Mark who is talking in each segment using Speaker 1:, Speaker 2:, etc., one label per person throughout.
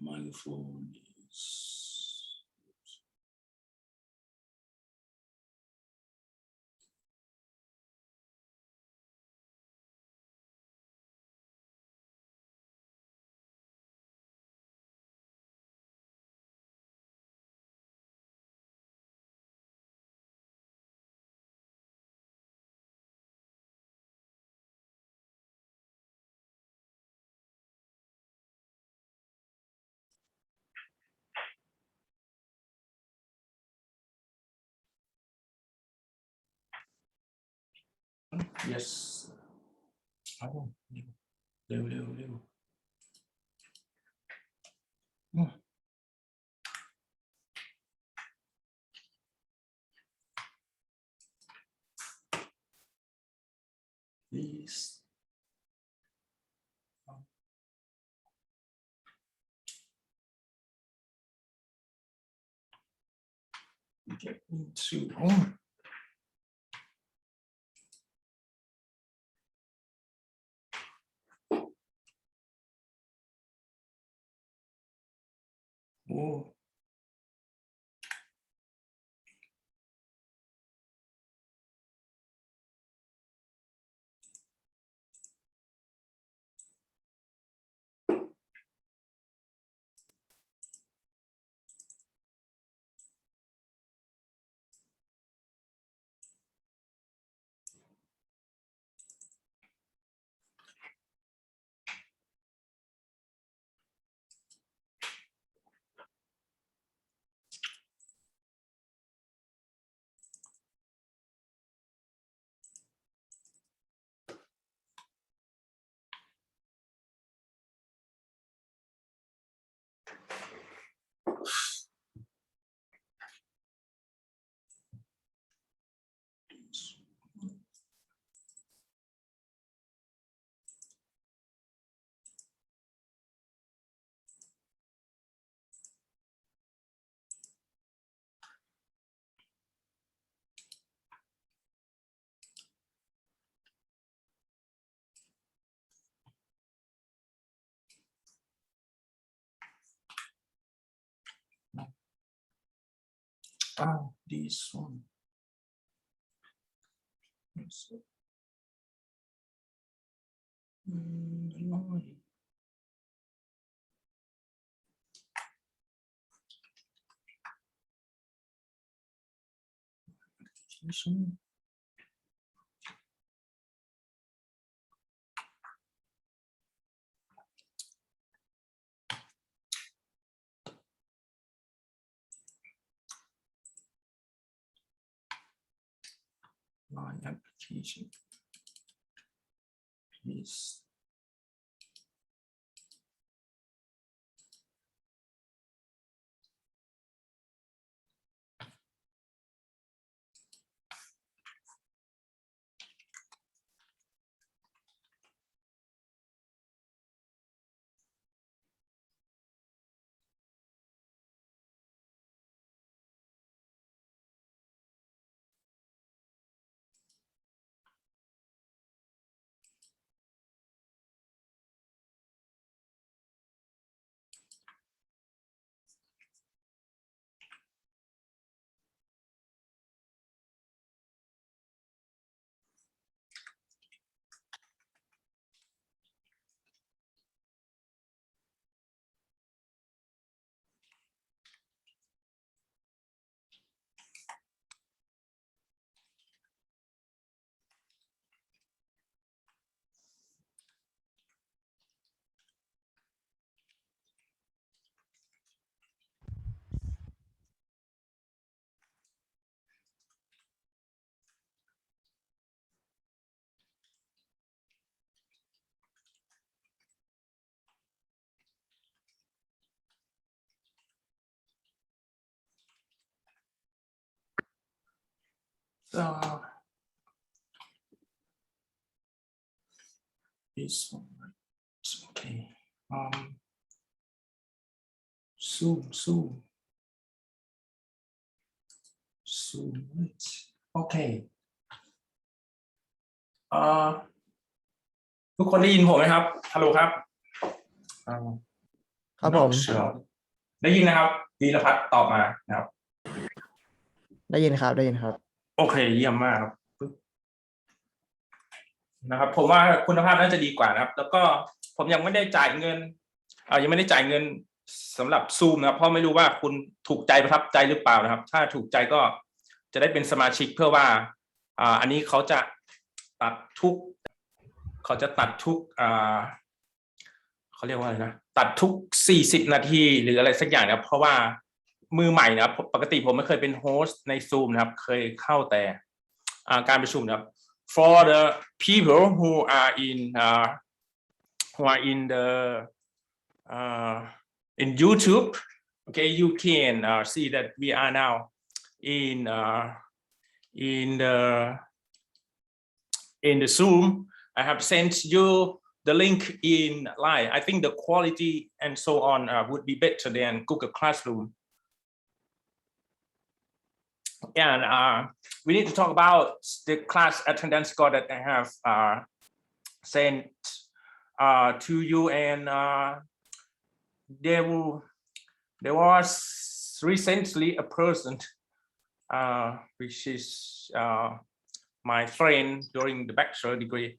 Speaker 1: Microphone is yes. ร็ว. Please. Get into on. Oh. This one. So, annoying. My application is this one. Okay. Zoom. Okay. ทุกคนได้ยินผมไหมครับฮัลโหลครับ
Speaker 2: ครับผม
Speaker 1: ได้ยินนะครับวีรพัฒน์ตอบมานะครับ
Speaker 2: ได้ยินครับ
Speaker 1: โอเคเยี่ยมมากครับนะครับผมว่าคุณภาพน่าจะดีกว่านะครับแล้วก็ผมยังไม่ได้จ่ายเงินสำหรับซูมนะครับเพราะไม่รู้ว่าคุณถูกใจประทับใจหรือเปล่านะครับถ้าถูกใจก็จะได้เป็นสมาชิกเพื่อว่าอันนี้เขาจะตัดทุกเขาเรียกว่าอะไรนะตัดทุก40 นาทีหรืออะไรสักอย่างนะครับเพราะว่ามือใหม่นะครับปกติผมไม่เคยเป็นโฮสต์ใน Zoom นะครับเคยเข้าแต่การประชุมนะครับ for the people who are in the in YouTube okay you can see that we are now in the Zoom I have sent you the link in line. I think the quality and so on would be better than Google Classroom. And we need to talk about the class attendance score that I have sent to you. And there was recently a person, which is my friend during the bachelor degree.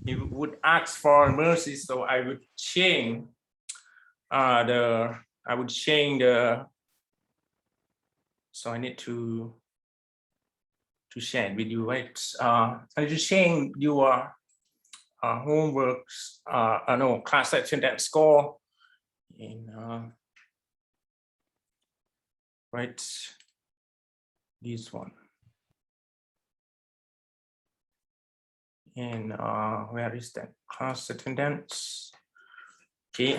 Speaker 1: He would ask for mercy, so I would change so I need to share with you, right? I need to change your homeworks, no, class attendance score in right, this one. And where is that class attendance? Okay,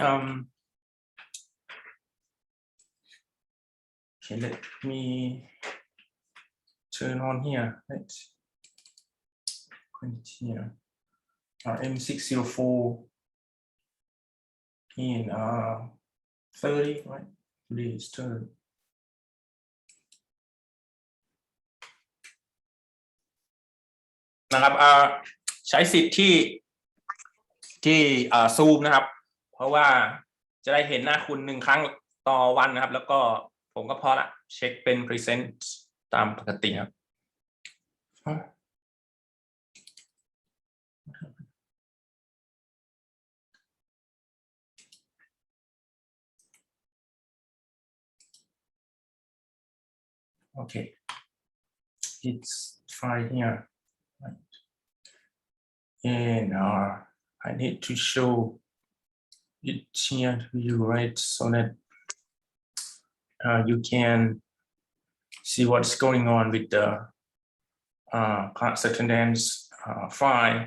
Speaker 1: okay, let me turn on here. Let's put it here. M604 in 30, right? Today's turn. Now, ใช้สิทธิ์ที่ซูมนะครับเพราะว่าจะได้เห็นหน้าคุณ1 ครั้งต่อวันนะครับแล้วก็ผมก็พอละเช็คเป็น present ตามปกติครับโอเค it's fine here and I need to show it here to you, right, so that you can see what's going on with the class attendance file.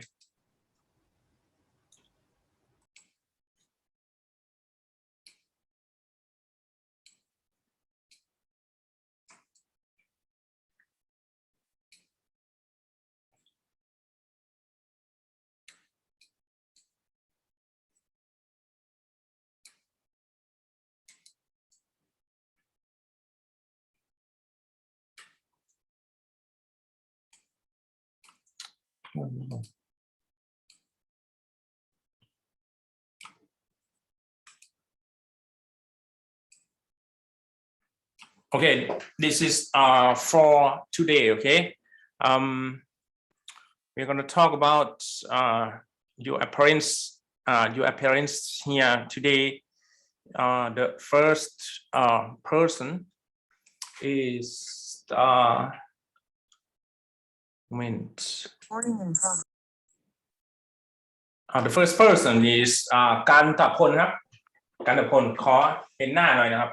Speaker 1: Okay, this is for today. Okay, we're going to talk about your appearance here today. The first person is the first person is กันตพลครับกันตพลขอเห็นหน้าหน่อยนะครับ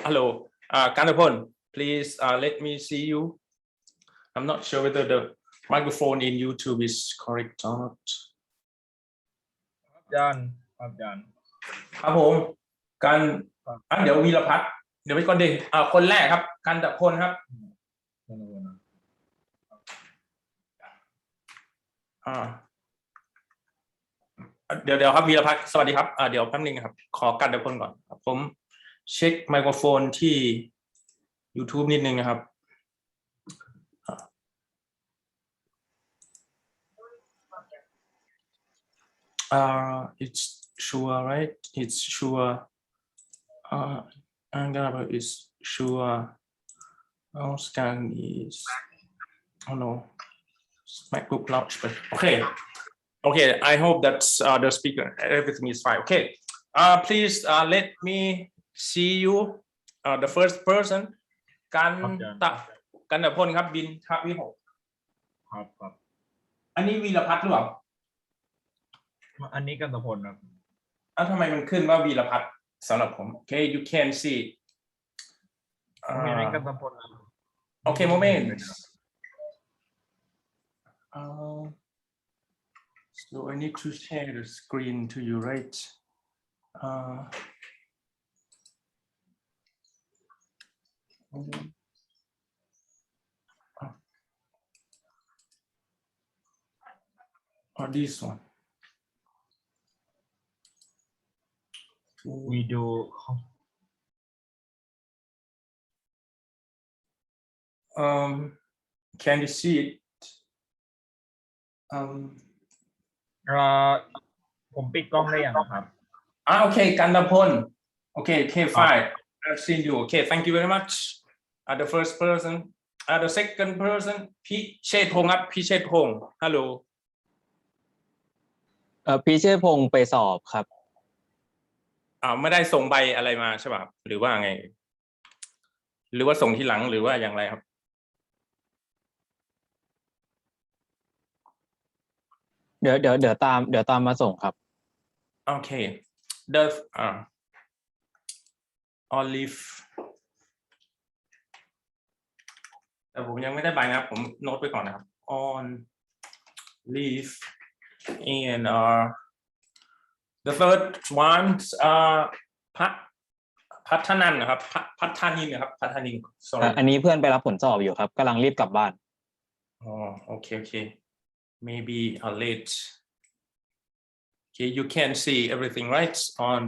Speaker 1: Hello,กันตพล please let me see you. I'm not sure whether the microphone in YouTube is correct or not. ครับผมกันเดี๋ยววีรพัฒน์เดี๋ยวไปก่อนดิคนแรกครับกันตพลครับ เดี๋ยวครับวีรพัฒน์สวัสดีครับเดี๋ยวแป๊บนึงครับขอกันเดี๋ยวคนก่อนผมเช็คไมโครโฟนที่ YouTube นิดนึงนะครับit's sure right it's sure it's sure scan is oh no MacBook launch okay I hope that's the speaker everything is fine okay please let me see you the first person กันตะพลครับบินทวิหก
Speaker 3: ครับ
Speaker 1: อันนี้วีรพัฒน์หรือเปล่า
Speaker 3: อันนี้กันตะพลครับ
Speaker 1: ทำไมมันขึ้นว่าวีรพัฒน์สำหรับผม okay you can see
Speaker 3: มีอะไรกันตะพล
Speaker 1: okay moment so I need to share the screen to you right or this one
Speaker 3: we do
Speaker 1: can you see it
Speaker 3: ผมปิดกล้องได้ยังครับ
Speaker 1: โอเคกันตะพลโอเค fine I've seen you okay thank you very much the first person the second person พี่เชษฐ์พงษ์ครับพี่เชษฐ์พงษ์ฮัลโหล
Speaker 4: พี่เชษฐ์พงษ์ไปสอบครับ
Speaker 1: ไม่ได้ส่งใบอะไรมาใช่ป่ะหรือว่าไงหรือว่าส่งทีหลังหรือว่าอย่างไรครับ
Speaker 4: เดี๋ยวตามมาส่งครับ
Speaker 1: โอเค the olive แต่ผมยังไม่ได้ใบนะครับผมโน้ตไปก่อนนะครับ on leaf and the third one พัฒนันนะครับพัฒนินนะครับพัฒนิน sorry
Speaker 4: อันนี้เพื่อนไปรับผลสอบอยู่ครับกำลังรีบกลับบ้าน
Speaker 1: โอเคmaybe late okay you can see everything right on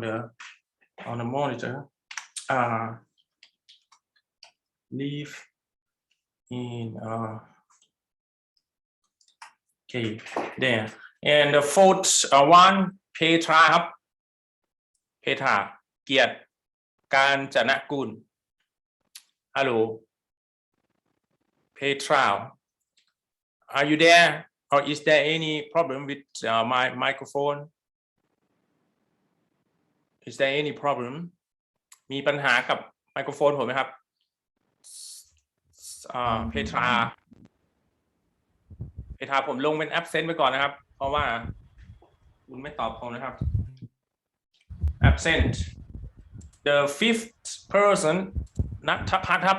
Speaker 1: the monitor leave in okay there and the fourth one Petra ครับ Petra เกียรติการจนกุลฮัลโหล Petra are you there or is there any problem with my microphone is there any problem มีปัญหากับไมโครโฟนผมไหมครับเพทราผมลงเป็น absent ไปก่อนนะครับเพราะว่าคุณไม่ตอบผมนะครับ absent the fifth person ณัฐพัฒน์ครับ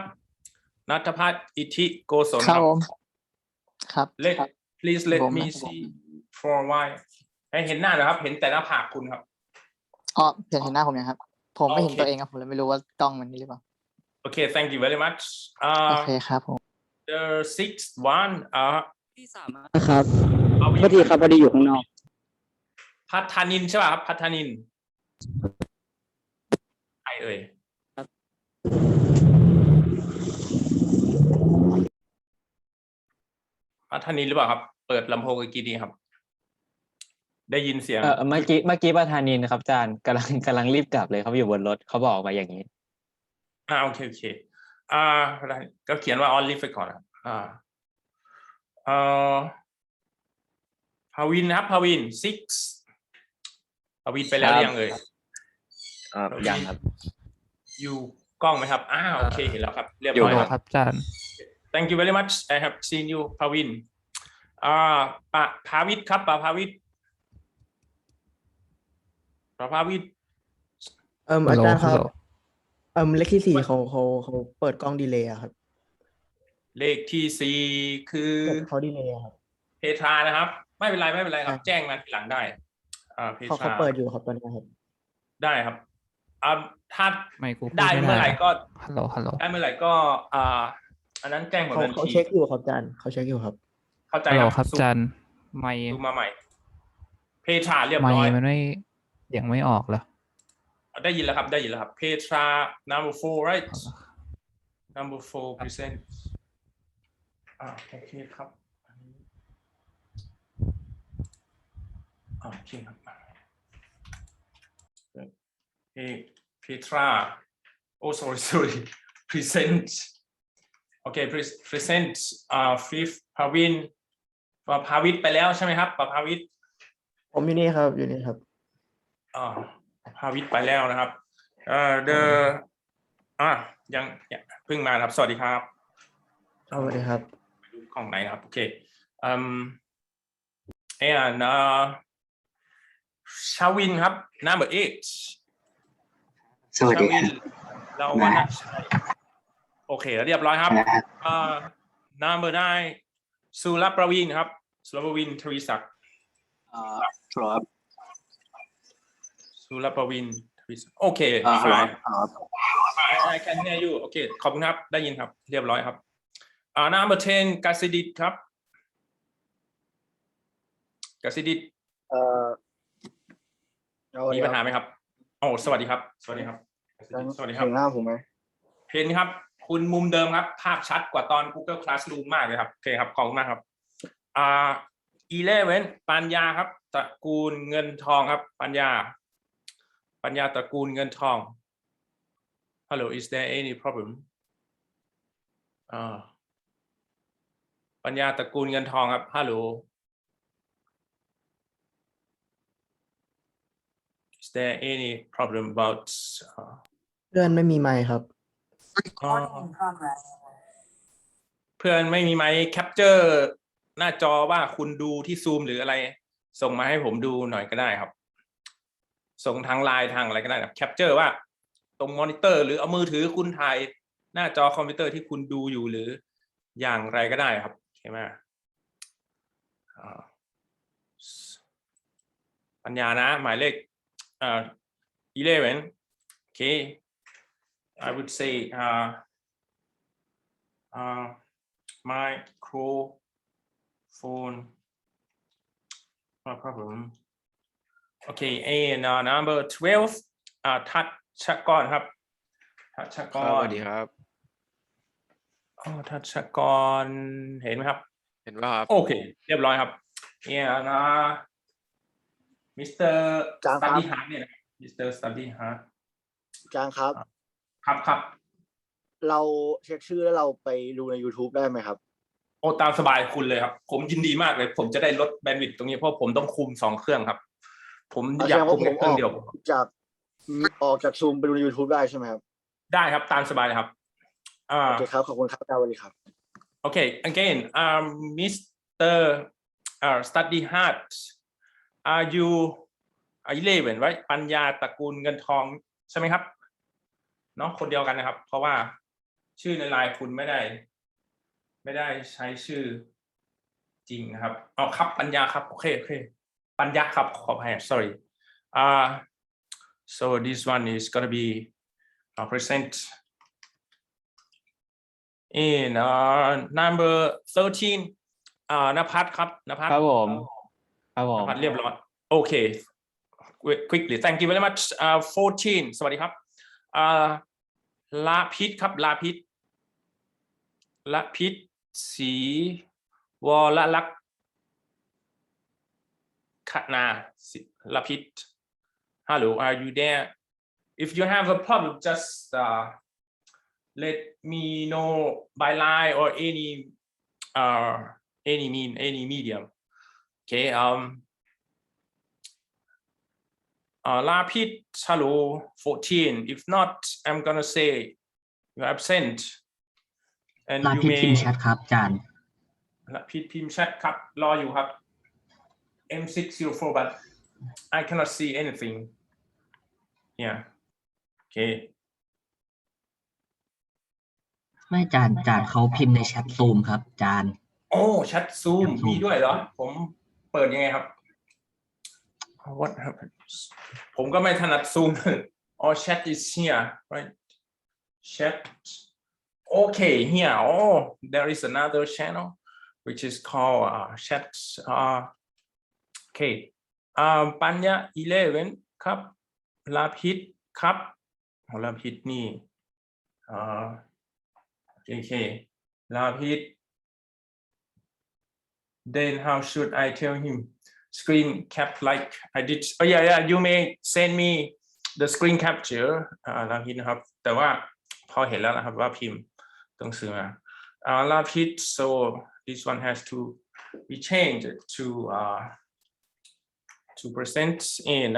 Speaker 1: ณัฐพัฒน์อิทธิโกศล
Speaker 2: ครับ
Speaker 1: please let me see for a while ให้เห็นหน้านะครับเห็นแต่หน้าผากคุณครับ
Speaker 2: เห็นหน้าผมยังครับผมไม่เห็นตัวเองครับผมเลยไม่รู้ว่ากล้องมันนี่หรือเปล่า
Speaker 1: Okay thank you very much
Speaker 2: โอเคครับผม
Speaker 1: the sixth one
Speaker 5: ที่สามครับพอดีครับพอดีอยู่ข้างนอก
Speaker 1: พัฒนินใช่ป่ะครับพัฒนินใครเอ่ยพัฒนินหรือเปล่าครับเปิดลำโพงเมื่อกี้นี้ครับได้ยินเสียง
Speaker 4: เมื่อกี้ประธานินครับอาจารย์กำลังรีบกลับเลยเขาอยู่บนรถเขาบอกมาอย่างนี้
Speaker 1: โอเคก็เขียนว่า on lift ไปก่อนครับภาวินครับภาวิน six ภาวินไปแล้วยังเอ่ย
Speaker 4: ยังครับ
Speaker 1: อยู่กล้องไหมครับโอเคเห็นแล้วครับเรียบร้อย
Speaker 5: ครับอาจารย์
Speaker 1: Thank you very much I have seen you ภาวินภาวิทครับภาวิท
Speaker 2: อาจารย์ครับเลขที่4เขาเปิดกล้องดีเลย์ครับ
Speaker 1: เลขที่4คือ
Speaker 2: เขาดีเลย์ครับ
Speaker 1: เพทรานะครับไม่เป็นไรครับแจ้งมาทีหลังได้
Speaker 2: เขาเปิดอยู่ครับตอนนี้ครับ
Speaker 1: ได้ครับถ้าได้เมื่อไหร่ก็
Speaker 5: ฮัลโหล
Speaker 1: ได้เมื่อไหร่ก็ อันนั้นแจ้งผล
Speaker 2: เขา
Speaker 1: บัญ
Speaker 2: เขา
Speaker 1: ชี
Speaker 2: เช็คอยู่ครับอาจารย์เขาเช็คอยู่ครับ
Speaker 1: เข้าใจ
Speaker 6: ฮัลโหล
Speaker 1: ครับ
Speaker 6: ครับอาจารย์ไม่
Speaker 1: ซูมมาใหม่ เพทราเรียบ
Speaker 6: ไม่
Speaker 1: ร้อย
Speaker 6: มันไม่เสียงไม่ออกเหรอ
Speaker 1: ได้ยินแล้วครับ ได้ยินแล้วครับ เพทรา number 4 right number 4 present โอเคครับโอเคครับเพทรา oh sorry present โอเค present fifth ภาวิทย์ไปแล้วใช่ไหมครับภาวิทย์
Speaker 2: ผมอยู่นี่ครับอยู่นี่ครับ
Speaker 1: ภาวิทย์ไปแล้วนะครับยังเพิ่งมาครับสวัสดีครับ
Speaker 2: สวัสดีครับ
Speaker 1: ของไหนครับโอเคandชาวินครับ number 8
Speaker 5: สวัสดีครับ
Speaker 1: เราวันนะโอเคเรียบร้อยครับnumber 9 สุรประวินครับสุรประวินทวีศักดิ์
Speaker 5: ครับ
Speaker 1: สุรประวินทวีศักดิ์โอเค
Speaker 5: ครับ
Speaker 1: I can hear you โอเคขอบคุณครับได้ยินครับเรียบร้อยครับnumber 10 กสิดิตครับกสิดิตมีปัญหาไหมครับโอ้สวัสดีครับสวัสดีครับสวัสดีครับ
Speaker 2: เห็นหน้าผมไหม
Speaker 1: เห็นครับคุณมุมเดิมครับภาพชัดกว่าตอน Google Classroom มากเลยครับโอเคครับขอบคุณมากครับ11 ปัญญาครับตระกูลเงินทองครับปัญญาตระกูลเงินทอง Hello is there any problem ปัญญาตระกูลเงินทองครับ Hello is there any problem about
Speaker 2: เพื่อนไม่มีไมค์ครับ
Speaker 1: เพื่อนไม่มีไมค์แคปเจอร์หน้าจอว่าคุณดูที่ซูมหรืออะไรส่งมาให้ผมดูหน่อยก็ได้ครับส่งทางไลน์ทางอะไรก็ได้ครับแคปเจอร์ว่าตรงมอนิเตอร์หรือเอามือถือคุณถ่ายหน้าจอคอมพิวเตอร์ที่คุณดูอยู่หรืออย่างไรก็ได้ครับใช่ไหมปัญญานะหมายเลข11 okay I would say microphone no problem okay and number 12ทัชกรครับทัชกรสวัสดีครับทัชกรเห็นไหมครับเห็นว่าครับโอเคเรียบร้อยครับเนี่ยนะมิสเตอร์สตัดดี้ฮาร์ดเนี่ยมิสเตอร์สตัดดี้ฮาร์ด
Speaker 7: อาจารย์ครับ
Speaker 1: ครับ
Speaker 7: เราเช็คชื่อแล้วเราไปดูใน YouTube ได้ไหมครับ
Speaker 1: โอ้ตามสบายคุณเลยครับผมยินดีมากเลยผมจะได้ลดแบนด์วิดต์ตรงนี้เพราะผมต้องคุม2เครื่องครับผมอยากคุมแค่เครื่องเดียว
Speaker 7: ออกจากซูมไปดูใน YouTube ได้ใช่ไหมครับ
Speaker 1: ได้ครับตามสบายเลยครับ
Speaker 7: โอเคครับขอบคุณครับอาจารย์สวัสดีครับ
Speaker 1: Okay again Mr. Study Hard are you 11 right ปัญญาตระกูลเงินทองใช่ไหมครับเนาะคนเดียวกันนะครับเพราะว่าชื่อในไลน์คุณไม่ได้ใช้ชื่อจริงนะครับครับปัญญาครับโอเคปัญญาครับขออภัย sorry so this one is gonna be present in number 13นภัสครับนภัส
Speaker 4: ครับผม
Speaker 1: นภัสเรียบร้อยโอเค quickly thank you very much 14 สวัสดีครับลาพิษครับลาพิษศรีวรลักษณ์คณาลาพิษ Hello are you there if you have a problem just let me know by line or any medium okayลาพิษ hello 14 if not I'm gonna say you're absent and
Speaker 5: ลา
Speaker 1: you
Speaker 5: พิษ
Speaker 1: may
Speaker 5: พิมพ์แชทครับอาจารย์
Speaker 1: ลาพิษพิมพ์แชทครับรออยู่ครับ M604 but I cannot see anything yeah okay
Speaker 5: ไม่อาจารย์เขาพิมพ์ในแชทซูมครับอาจารย์
Speaker 1: โอ้แชทซูมมีด้วยเหรอผมเปิดยังไงครับ What happens ผมก็ไม่ถนัดซูมอ๋อ chat is here right chat Okay, here, oh, there is another channel which is called chat. Okay, ปัญญา11ครับลาพิษครับลาพิษนี่โอเคลาพิษ then how should I tell him screen cap like I did oh yeah you may send me the screen capture ลาพิษนะครับแต่ว่าพอเห็นแล้วนะครับว่าพิมพ์ต้องซื้อมาลาพิษ so this one has to be changed to present in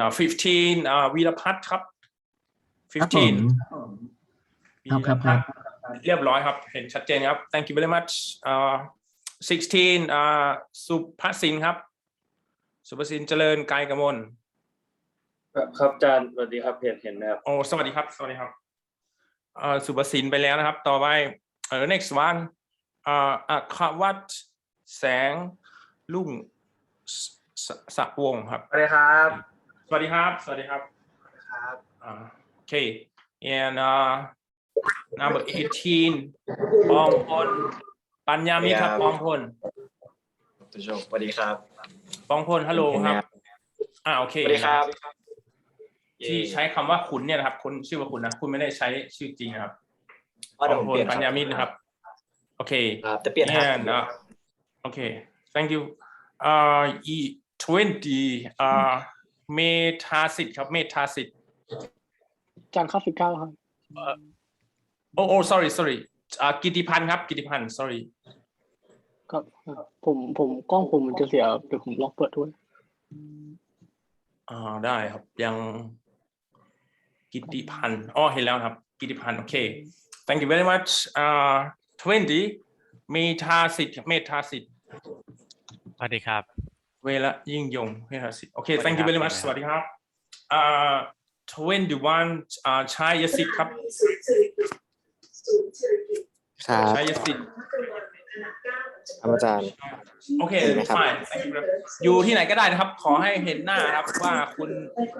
Speaker 1: 15วีรพัฒน์ครับ15
Speaker 5: ครับ
Speaker 1: เรียบร้อยครับเห็นชัดเจนครับ thank you very much 16สุภสินครับสุภสินเจริญกายกมล
Speaker 8: ครับอาจารย์สวัสดีครับเห็นนะครับ
Speaker 1: โอ้สวัสดีครับสุภสินไปแล้วนะครับต่อไปnext one อัครวัฒน์แสงลุ่งสะวงครับ
Speaker 7: สวัสดีครับ
Speaker 1: สวัสดีครับ
Speaker 7: ครับ
Speaker 1: okay and number 18ปองพลปัญญามิตรครับปองพล
Speaker 8: ทุกชมสวัสดีครับ
Speaker 1: ปองพลฮัลโหลครับโอเค
Speaker 8: สวัสดีครับ
Speaker 1: ที่ใช้คำว่าคุณเนี่ยนะครับคุณชื่อว่าคุณนะคุณไม่ได้ใช้ชื่อจริงนะครับ
Speaker 8: เดี๋ยวผมเปลี่ยน
Speaker 1: ปัญญามิตรนะครับโอเค
Speaker 8: ครับจะเปลี่ยนครับ
Speaker 1: and okay thank you 20เมธาสิทธิ์ครับเมธาสิทธิ์
Speaker 5: อาจารย์ข้า19ครับ
Speaker 1: โอ้ sorry กิติพันธ์ครับกิติพันธ์ sorry
Speaker 5: ครับผมกล้องผมมันจะเสียเดี๋ยวผมลองเปิดด้วย
Speaker 1: ได้ครับยังกิติพันธ์เห็นแล้วครับกิติพันธ์โอเค thank you very much 20เมธาสิทธิ์เมธาสิทธิ์
Speaker 9: สวัสดีครับ
Speaker 1: เวลายิ่งยงเมธาสิทธิ์โอเค thank you very much สวัสดีครับ21ชัยสิทธิ์ครับชัยสิทธิ์
Speaker 5: อาจารย์
Speaker 1: โอเค fine thank you อยู่ที่ไหนก็ได้นะครับขอให้เห็นหน้าครับว่าคุณ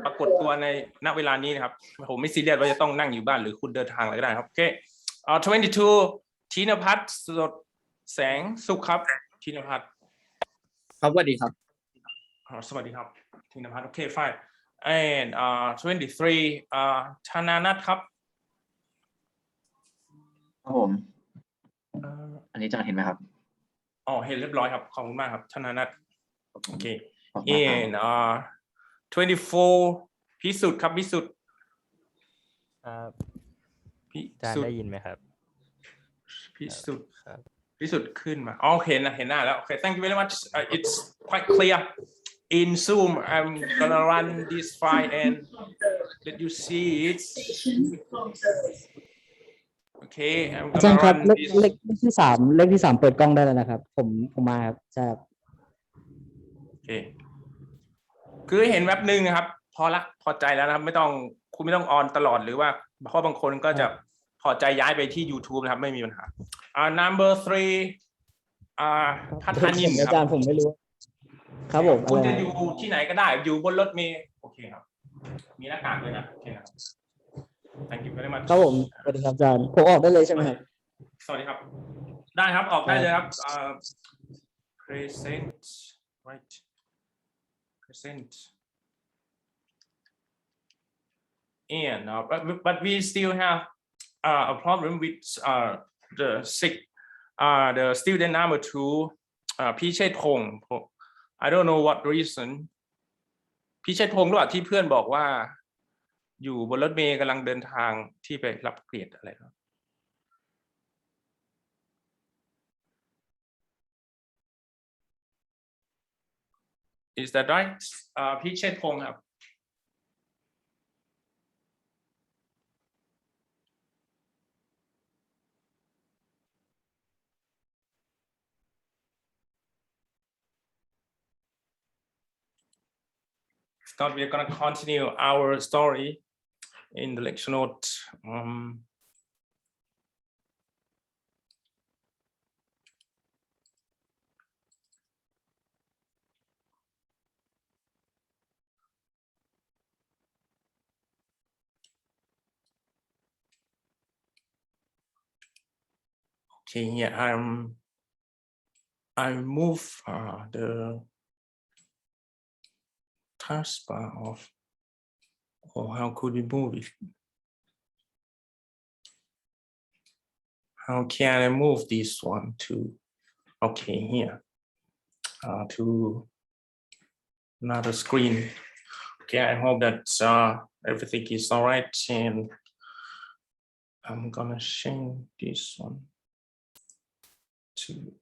Speaker 1: ปรากฏตัวในณเวลานี้นะครับผมไม่ซีเรียสว่าจะต้องนั่งอยู่บ้านหรือคุณเดินทางอะไรก็ได้ครับโอเค22ธีนภัทรสดแสงสุขครับธีนภัทร
Speaker 5: ครับสวัสดีครับ
Speaker 1: สวัสดีครับธีนภัทรโอเค fine and 23ธนานัทครับ
Speaker 5: ครับผมอันนี้อาจารย์เห็นไหมครับ
Speaker 1: เห็นเรียบร้อยครับขอบคุณมากครับธนานัทโอเค and 24พิสุทธิ์ครับพิสุทธิ์
Speaker 9: อาจารย์ได้ยินไหมครับ
Speaker 1: พิสุทธิ์ขึ้นมาเห็นหน้าแล้วโอเค thank you very much it's quite clear in Zoom I'm gonna run this file and let you see it okay I'm
Speaker 5: อาจารย์
Speaker 1: gonna
Speaker 5: ครับ
Speaker 1: run
Speaker 5: เลข
Speaker 1: this
Speaker 5: ที่3เปิดกล้องได้แล้วนะครับผมมาครับจะ
Speaker 1: โอเคคือเห็นแว็บนึงนะครับพอใจแล้วนะครับคุณไม่ต้องออนตลอดหรือว่าเพราะบางคนก็จะพอใจย้ายไปที่ YouTube นะครับไม่มีปัญหาnumber 3พัฒนินครับ
Speaker 5: อาจารย์ผมไม่รู้ครับผม
Speaker 1: คุณจะอยู่ที่ไหนก็ได้อยู่บนรถเมล์โอเคครับมีหน้ากากด้วยนะโอเคครับ thank you very much
Speaker 5: ครับผมสวัสดีครับอาจารย์ผมออกได้เลยใช่ไหมครับ
Speaker 1: สวัสดีครับได้ครับออกได้เลยครับpresent right present and but we still have a problem with the student number 2พิเชษพงศ์ I don't know what reason พิเชษพงศ์ด้วยที่เพื่อนบอกว่าอยู่บนรถเมล์กำลังเดินทางที่ไปรับเกรดอะไรครับ Is that right พิเชษพงศ์ครับNow we're going to continue our story in the lecture note. Okay, here I move the taskbar of, or how could we move it? How can I move this one to, okay, here, to another screen. Okay, I hope that everything is all right, and I'm gonna change this one to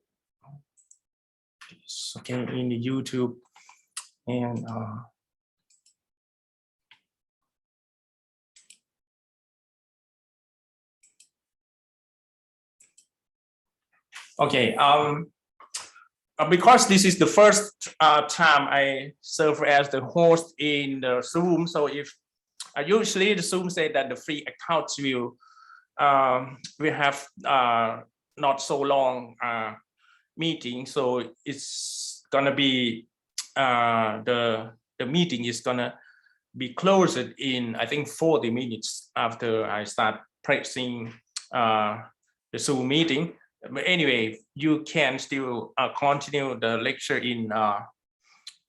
Speaker 1: this, okay, in the YouTube, and okay, because this is the first time I serve as the host in the Zoom, so if usually the Zoom said that the free accounts will have not so long meeting, so it's gonna be the meeting is gonna be closed in, I think, 40 minutes after I start pressing the Zoom meeting. But anyway, you can still continue the lecture in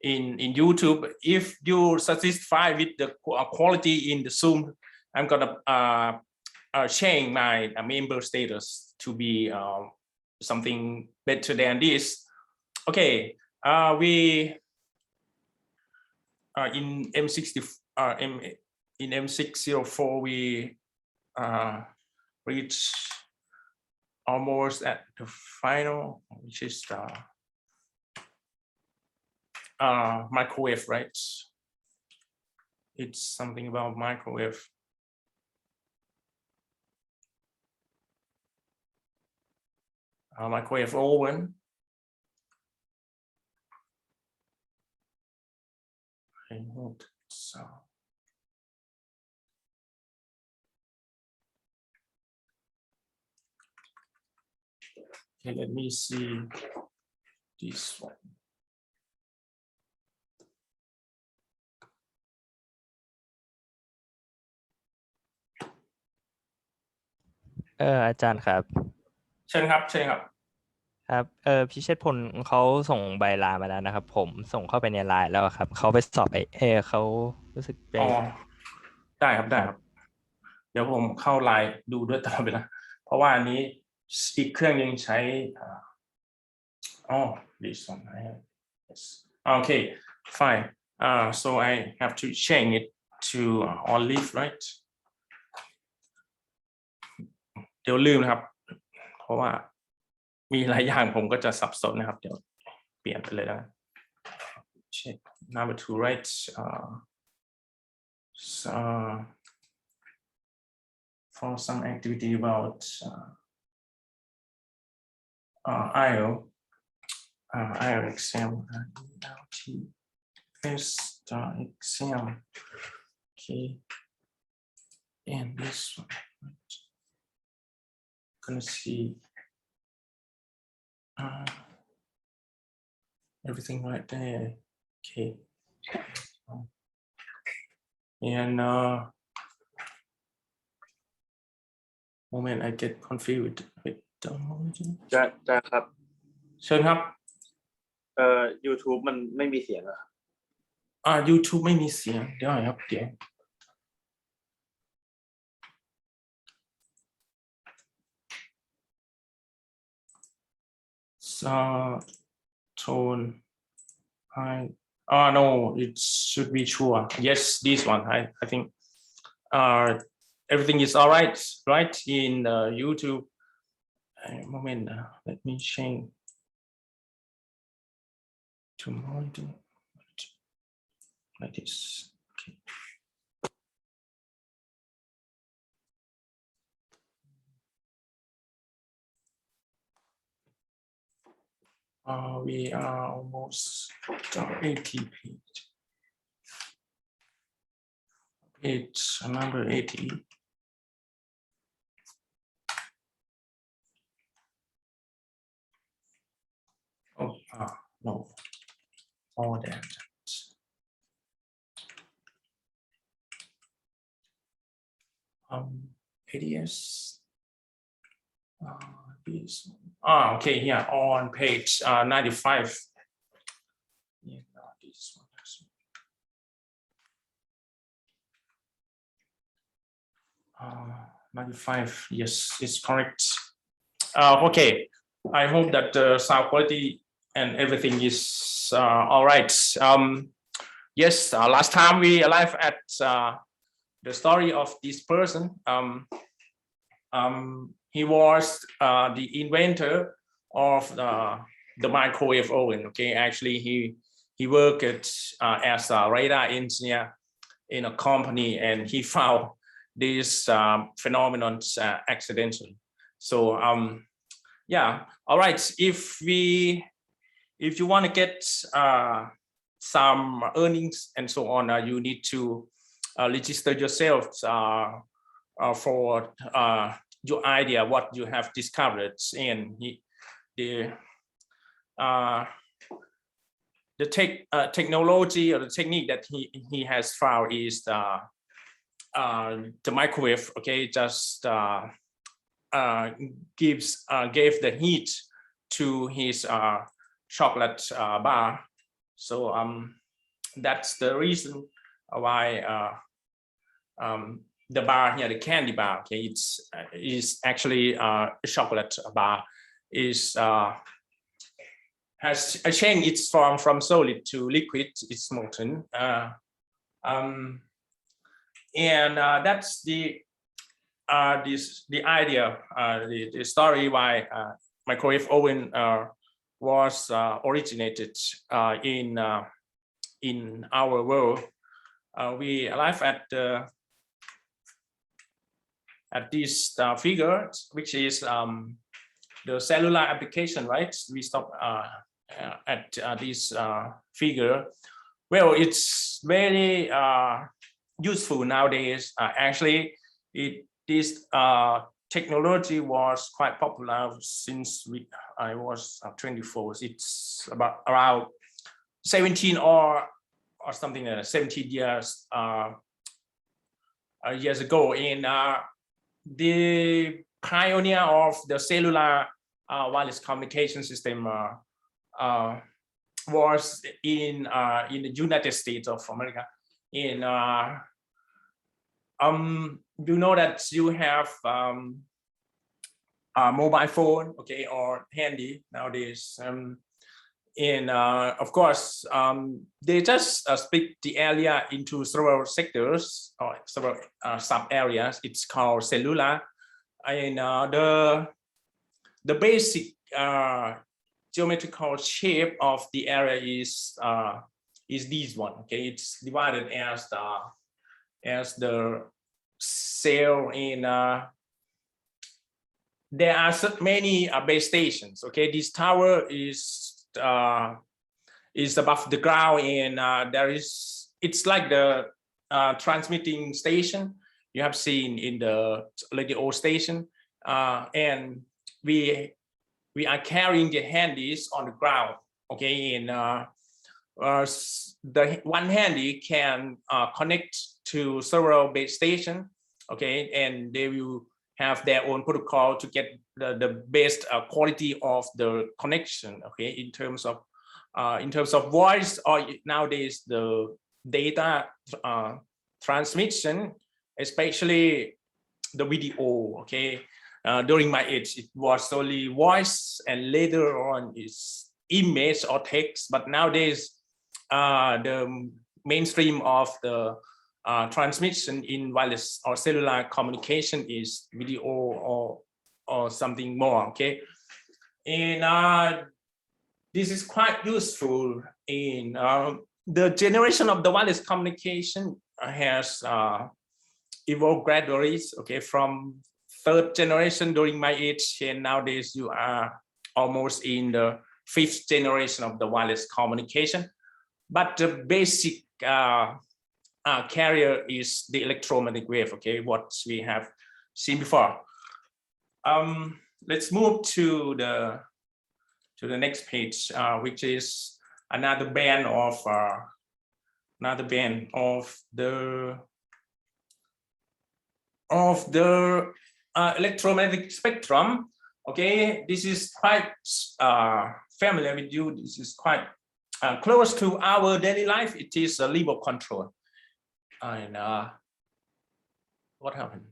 Speaker 1: YouTube. If you satisfied with the quality in the Zoom, I'm gonna change my member status to be something better than this. Okay, we in M604 we reach almost at the final, which is the microwave, right? It's something about microwave. Microwave oven. I hope so. Okay, let me see this one.
Speaker 9: อาจารย์ครับ
Speaker 1: เชิญครับเชิญครับ
Speaker 9: ครับพิเชษพลเขาส่งใบลามาแล้วนะครับ ผมส่งเข้าไปในไลน์แล้วครับเขาไปสอบเขารู้สึกไป
Speaker 1: อ๋อได้ครับได้ครับ เดี๋ยวผมเข้าไลน์ดูด้วยตลอดเวลาเพราะว่าอันนี้อีกเครื่องยังใช้อ๋อ this one I have yes okay fine so I have to change it to olive right เดี๋ยวลืมนะครับ เพราะว่ามีหลายอย่างผมก็จะสับสนนะครับเดี๋ยวเปลี่ยนไปเลยนะ check number 2 right so for some activity about IO exam test exam okay and this one right. Gonna see everything right there okay and moment I get confused with the
Speaker 8: อาจารย์ครับ
Speaker 1: เชิญครับ
Speaker 8: YouTube มันไม่มีเสียงอะ
Speaker 1: YouTube ไม่มีเสียงเดี๋ยวครับเดี๋ยว tone no it should be sure yes this one I think everything is all right in YouTube moment let me change to monitor like this okay we are almost 80 page number 80 oh no more than that ADS B Okay, here on page 95. Yeah, this one. 95, yes, it's correct. Okay, I hope that the sound quality and everything is all right. Yes, last time we arrived at the story of this person. He was the inventor of the microwave oven. Okay, actually he worked as a radar engineer in a company, and he found this phenomenon accidentally. So yeah, all right. If you want to get some earnings and so on, you need to register yourself for your idea what you have discovered, and the technology or the technique that he has found is the microwave. Okay, just gave the heat to his chocolate bar. So that's the reason why the bar here, the candy bar, okay, is actually a chocolate bar, is has changed its form from solid to liquid. It's molten, and that's the idea, the story why microwave oven was originated in our world. We arrive at this figure, which is the cellular application, right? We stop at this figure. Well, it's very useful nowadays. Actually, this technology was quite popular since I was 24. It's about around 17 or something, 17 years years ago. And the pioneer of the cellular wireless communication system was in the United States of America. In you know that you have a mobile phone, okay, or handy nowadays. And of course, they just split the area into several sectors or several sub areas. It's called cellular, and the basic geometrical shape of the area is this one. Okay, it's divided as the cell in. There are so many base stations. Okay, this tower is above the ground, and it's like the transmitting station you have seen in the radio station, and we are carrying the handies on the ground. Okay, and the one handy can connect to several base stations. Okay, and they will have their own protocol to get the best quality of the connection. Okay, in terms of voice, or nowadays the data transmission, especially the video. Okay, during my age it was solely voice, and later on it's image or text, but nowadays the mainstream of the transmission in wireless or cellular communication is video or something more. Okay, and this is quite useful in the generation of the wireless communication has evolved gradually. Okay, from third generation during my age, and nowadays you are almost in the fifth generation of the wireless communication. But the basic carrier is the electromagnetic wave. Okay, what we have seen before. Let's move to the next page, which is another band of the electromagnetic spectrum. Okay, this is quite familiar with you. This is quite close to our daily life. It is a remote control. And what happened?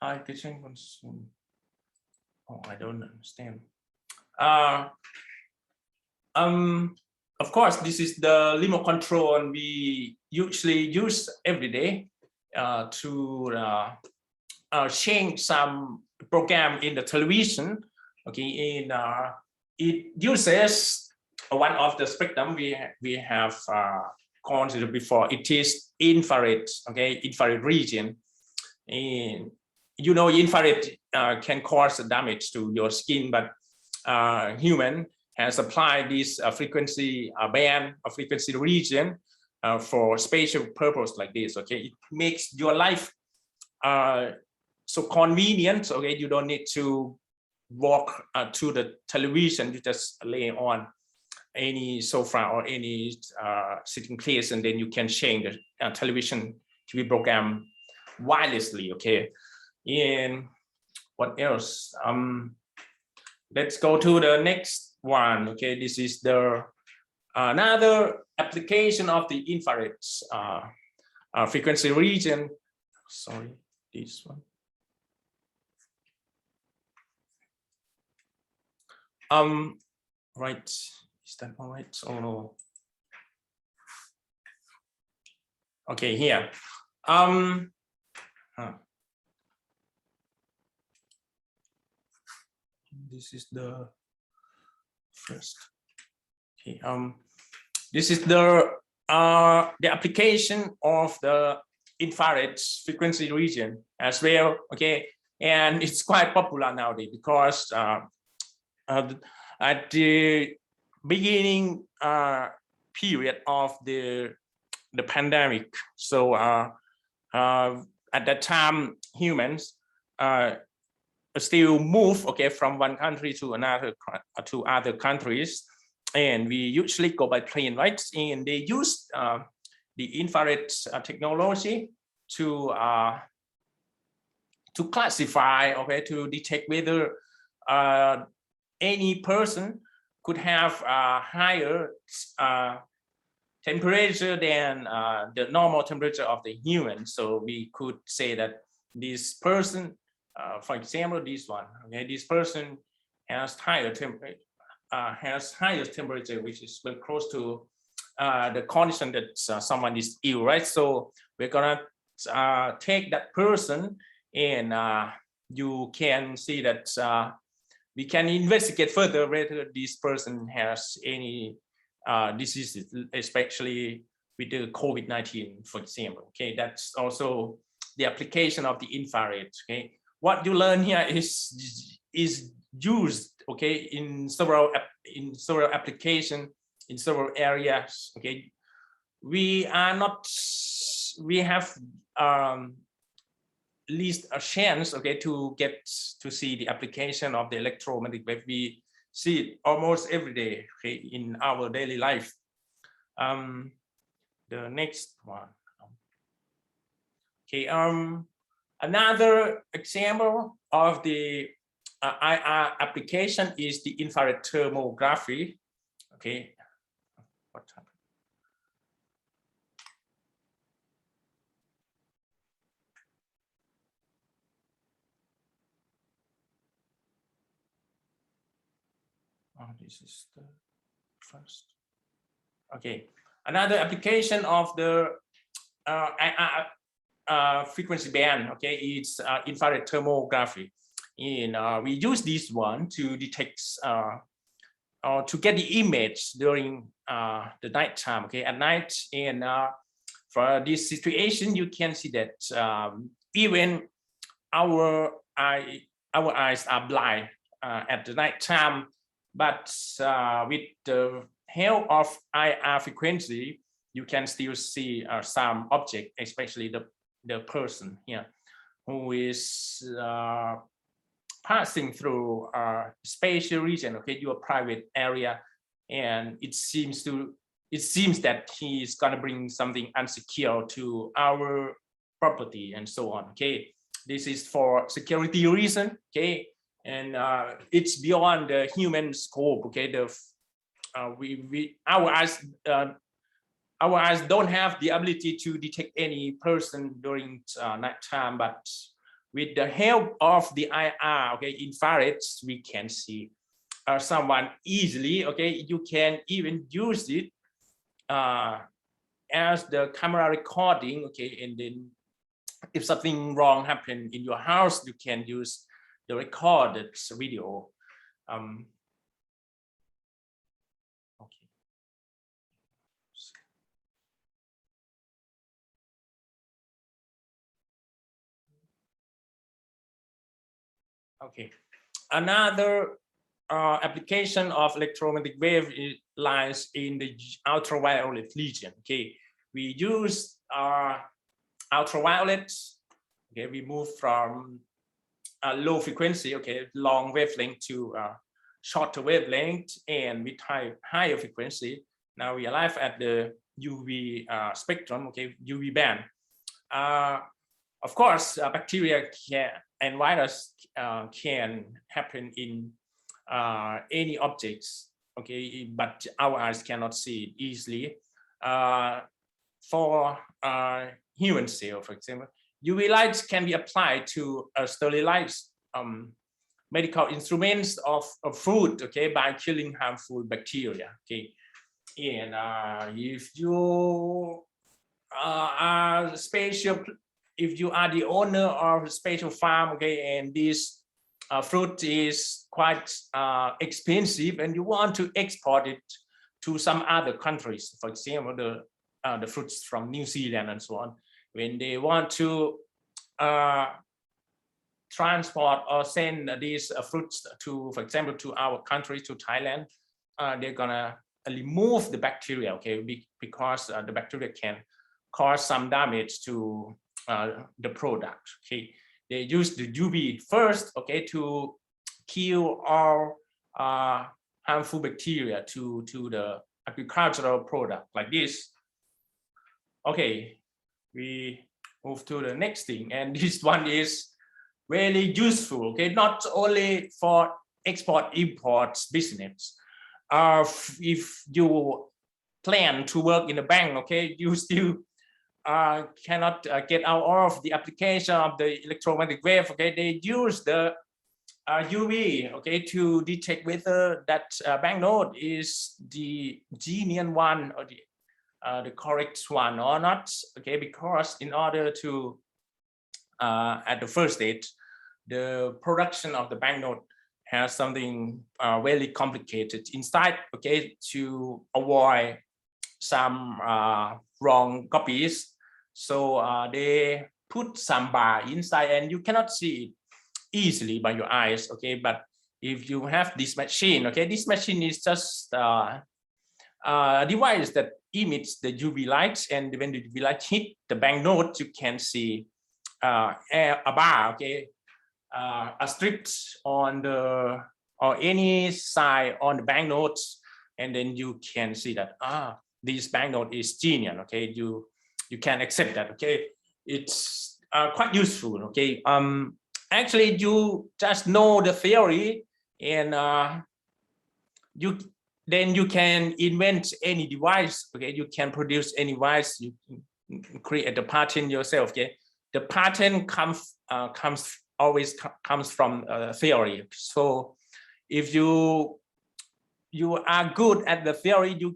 Speaker 1: I don't understand. Of course, this is the remote control we usually use every day to change some program in the television. Okay, and it uses one of the spectrum we have considered before. It is infrared. Okay, infrared region, and you know infrared can cause damage to your skin, but human has applied this frequency band or frequency region for special purpose like this. Okay, it makes your life so convenient. Okay, you don't need to walk to the television. You just lay on any sofa or any sitting place, and then you can change the television TV program wirelessly. Okay, and what else? Let's go to the next one. Okay, this is the another application of the infrared frequency region. Sorry, this one. Right, is that all right? Oh no. Okay, here. This is the first. Okay, this is the application of the infrared frequency region as well. Okay, and it's quite popular nowadays because at the beginning period of the pandemic, so at that time humans still move, okay, from one country to another, to other countries, and we usually go by plane, right? And they use the infrared technology to classify, okay, to detect whether any person could have a higher temperature than the normal temperature of the human. So we could say that this person, for example, this one, okay, this person has higher temperature, which is very close to the condition that someone is ill, right? So we're gonna take that person, and you can see that we can investigate further whether this person has any diseases, especially with the COVID-19, for example. Okay, that's also the application of the infrared. Okay, what you learn here is used, okay, in several applications, in several areas. Okay, we have least a chance, okay, to get to see the application of the electromagnetic wave. We see it almost every day, okay, in our daily life. The next one. Okay, another example of the IR application is the infrared thermography. Okay, what happened? Oh, this is the first. Okay, another application of the frequency band. Okay, it's infrared thermography, and we use this one to detect or to get the image during the night time. Okay, at night, and for this situation, you can see that even our eyes are blind at the night time. But with the help of IR frequency, you can still see some object, especially the person here who is passing through a spatial region, okay, your private area, and it seems that he is gonna bring something unsecure to our property and so on. Okay, this is for security reason. Okay, and it's beyond the human scope. Okay, our eyes don't have the ability to detect any person during night time, but with the help of the IR, okay, infrared, we can see someone easily. Okay, you can even use it as the camera recording. Okay, and then if something wrong happened in your house, you can use the recorded video. Okay. Okay, another application of electromagnetic wave lies in the ultraviolet region. Okay, we use ultraviolet. Okay, we move from low frequency, okay, long wavelength to shorter wavelength, and with higher frequency. Now we arrive at the UV spectrum, okay, UV band. Of course, bacteria and virus can happen in any objects, okay, but our eyes cannot see it easily. For human cell, for example, UV lights can be applied to sterilize medical instruments of food, okay, by killing harmful bacteria. Okay, and if you are if you are the owner of a special farm, okay, and this fruit is quite expensive, and you want to export it to some other countries, for example, the fruits from New Zealand and so on, when they want to transport or send these fruits to, for example, to our country, to Thailand, they're gonna remove the bacteria, okay, because the bacteria can cause some damage to the product. Okay, they use the UV first, okay, to kill all harmful bacteria to the agricultural product like this. Okay, we move to the next thing, and this one is really useful. Okay, not only for export import business. If you plan to work in a bank, okay, you still cannot get out of the application of the electromagnetic wave. Okay, they use the UV, okay, to detect whether that banknote is the genuine one or the correct one or not. Okay, because in order to at the first stage, the production of the banknote has something very complicated inside. Okay, to avoid some wrong copies. So they put some bar inside, and you cannot see it easily by your eyes. Okay, but if you have this machine, okay, this machine is just a device that emits the UV lights, and when the UV light hit the banknote, you can see a bar, okay, a strip on the or any side on the banknotes, and then you can see that this banknote is genuine. Okay, you can accept that. Okay, it's quite useful. Okay, actually you just know the theory, and then you can invent any device. Okay, you can produce any device. You can create the patent yourself. Okay, the patent always comes from theory. So if you are good at the theory, you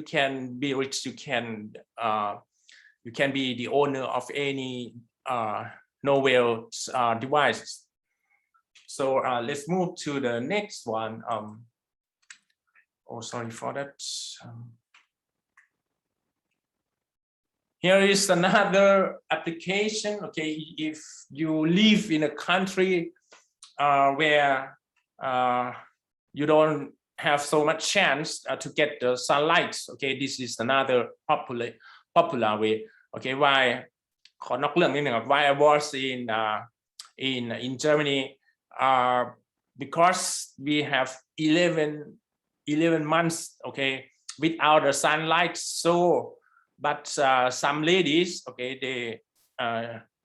Speaker 1: can be rich. You can be the owner of any novel devices. So let's move to the next one. Oh, sorry for that. Here is another application. Okay, if you live in a country where you don't have so much chance to get the sunlight. Okay, this is another popular way. Okay, why I was in Germany, because we have 11 months, okay, without the sunlight. So but some ladies, okay, they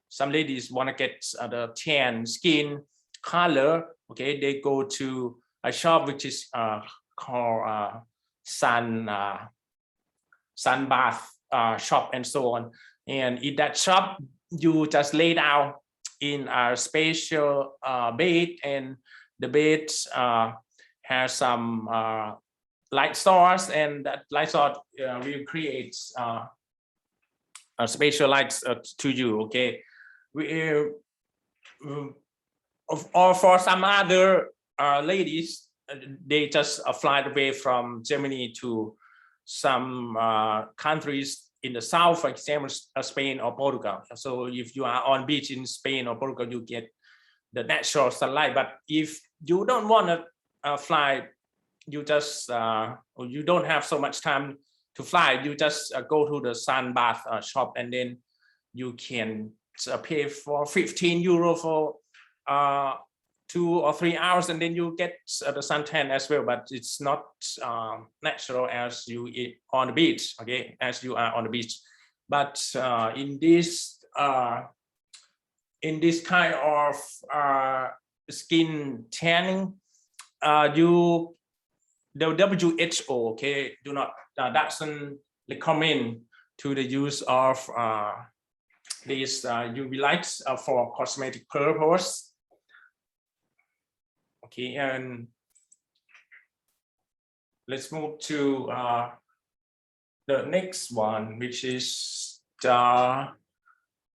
Speaker 1: some ladies want to get the tan skin color, okay, they go to a shop which is called sun bath shop and so on. And in that shop, you just lay down in a special bed, and the bed has some light source, and that light source will create a special lights to you. Okay, or for some other ladies, they just fly away from Germany to some countries in the south, for example, Spain or Portugal. So if you are on beach in Spain or Portugal, you get the natural sunlight. But if you don't want to fly, you just or you don't have so much time to fly, you just go to the sun bath shop, and then you can pay for 15 euro for 2 or 3 hours, and then you get the suntan as well. But it's not natural as you on the beach, okay, as you are on the beach. But in this kind of skin tanning, the WHO, okay, doesn't recommend to the use of these UV lights for cosmetic purpose. Okay, and let's move to the next one, which is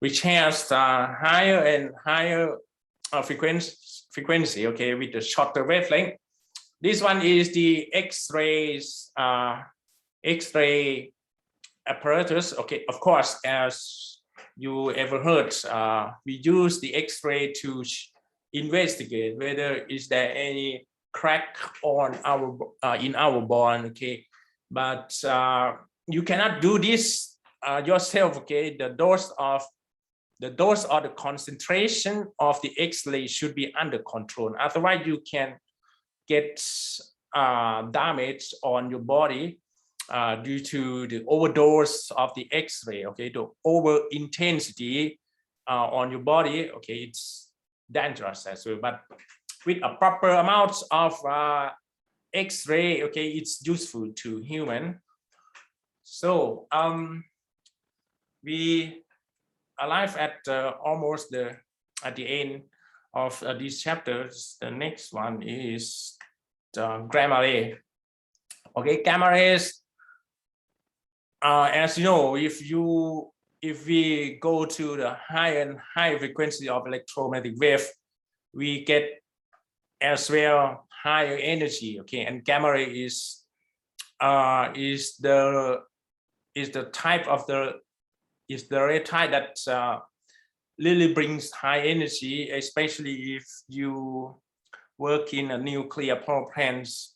Speaker 1: which has higher and higher frequency, okay, with the shorter wavelength. This one is the X-ray apparatus. Okay, of course, as you ever heard, we use the X-ray to investigate whether is there any crack on our in our bone. Okay, but you cannot do this yourself. Okay, the dose or the concentration of the X-ray should be under control. Otherwise, you can get damage on your body due to the overdose of the X-ray. Okay, the over intensity on your body. Okay, it's dangerous as well. But with a proper amount of X-ray, okay, it's useful to human. So we arrive at almost at the end of these chapters. The next one is the gamma ray. Okay, gamma rays. As you know, if we go to the high and high frequency of electromagnetic wave, we get as well higher energy. Okay, and gamma ray is the type of the ray type that really brings high energy, especially if you work in a nuclear power plants,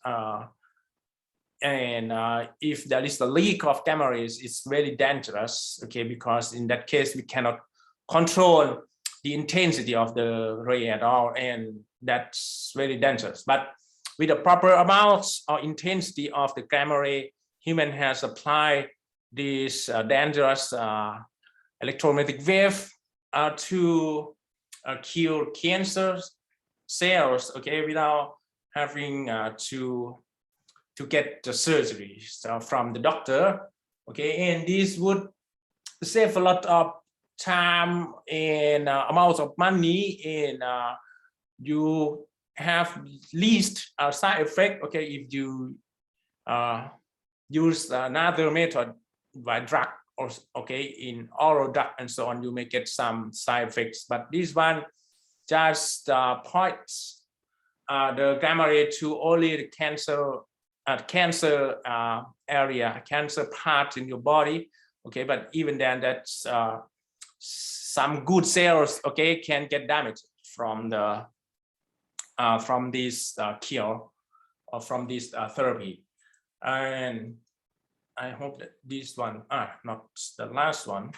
Speaker 1: and if there is a leak of gamma rays, it's very dangerous. Okay, because in that case we cannot control the intensity of the ray at all, and that's very dangerous. But with the proper amounts or intensity of the gamma ray, human has applied this dangerous electromagnetic wave to kill cancer cells, okay, without having to get the surgery from the doctor. Okay, and this would save a lot of time and amount of money, and you have least side effect. Okay, if you use another method by drug, or okay, in oral drug and so on, you may get some side effects. But this one just points the gamma ray to only the cancer area, cancer part in your body. Okay, but even then, that's some good cells, okay, can get damaged from the from this cure or from this therapy. And I hope that this one, not the last one.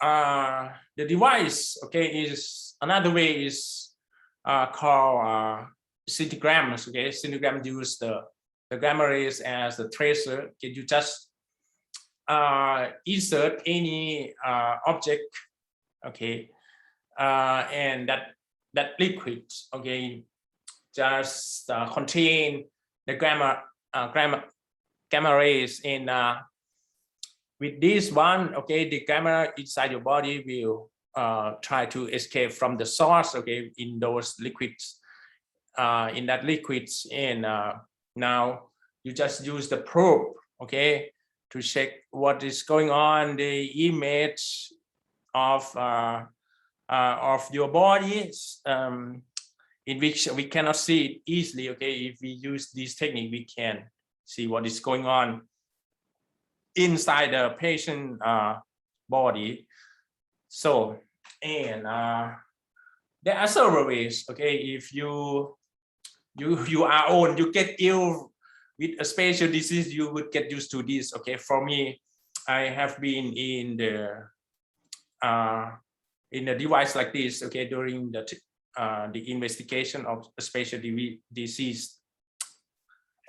Speaker 1: The device, okay, is another way is called scintigrams. Okay, scintigram use the gamma rays as the tracer. Okay, you just insert any object, okay, and that liquid, okay, just contain the gamma rays, and with this one, okay, the gamma inside your body will try to escape from the source, okay, in those liquids, in that liquids, and now you just use the probe, okay, to check what is going on, the image of your body, in which we cannot see it easily, okay. If we use this technique, we can see what is going on inside the patient body. So, and there are several ways, okay. If you get ill with a special disease, you would get used to this, okay. For me, I have been in a device like this, okay, during the investigation of a special disease,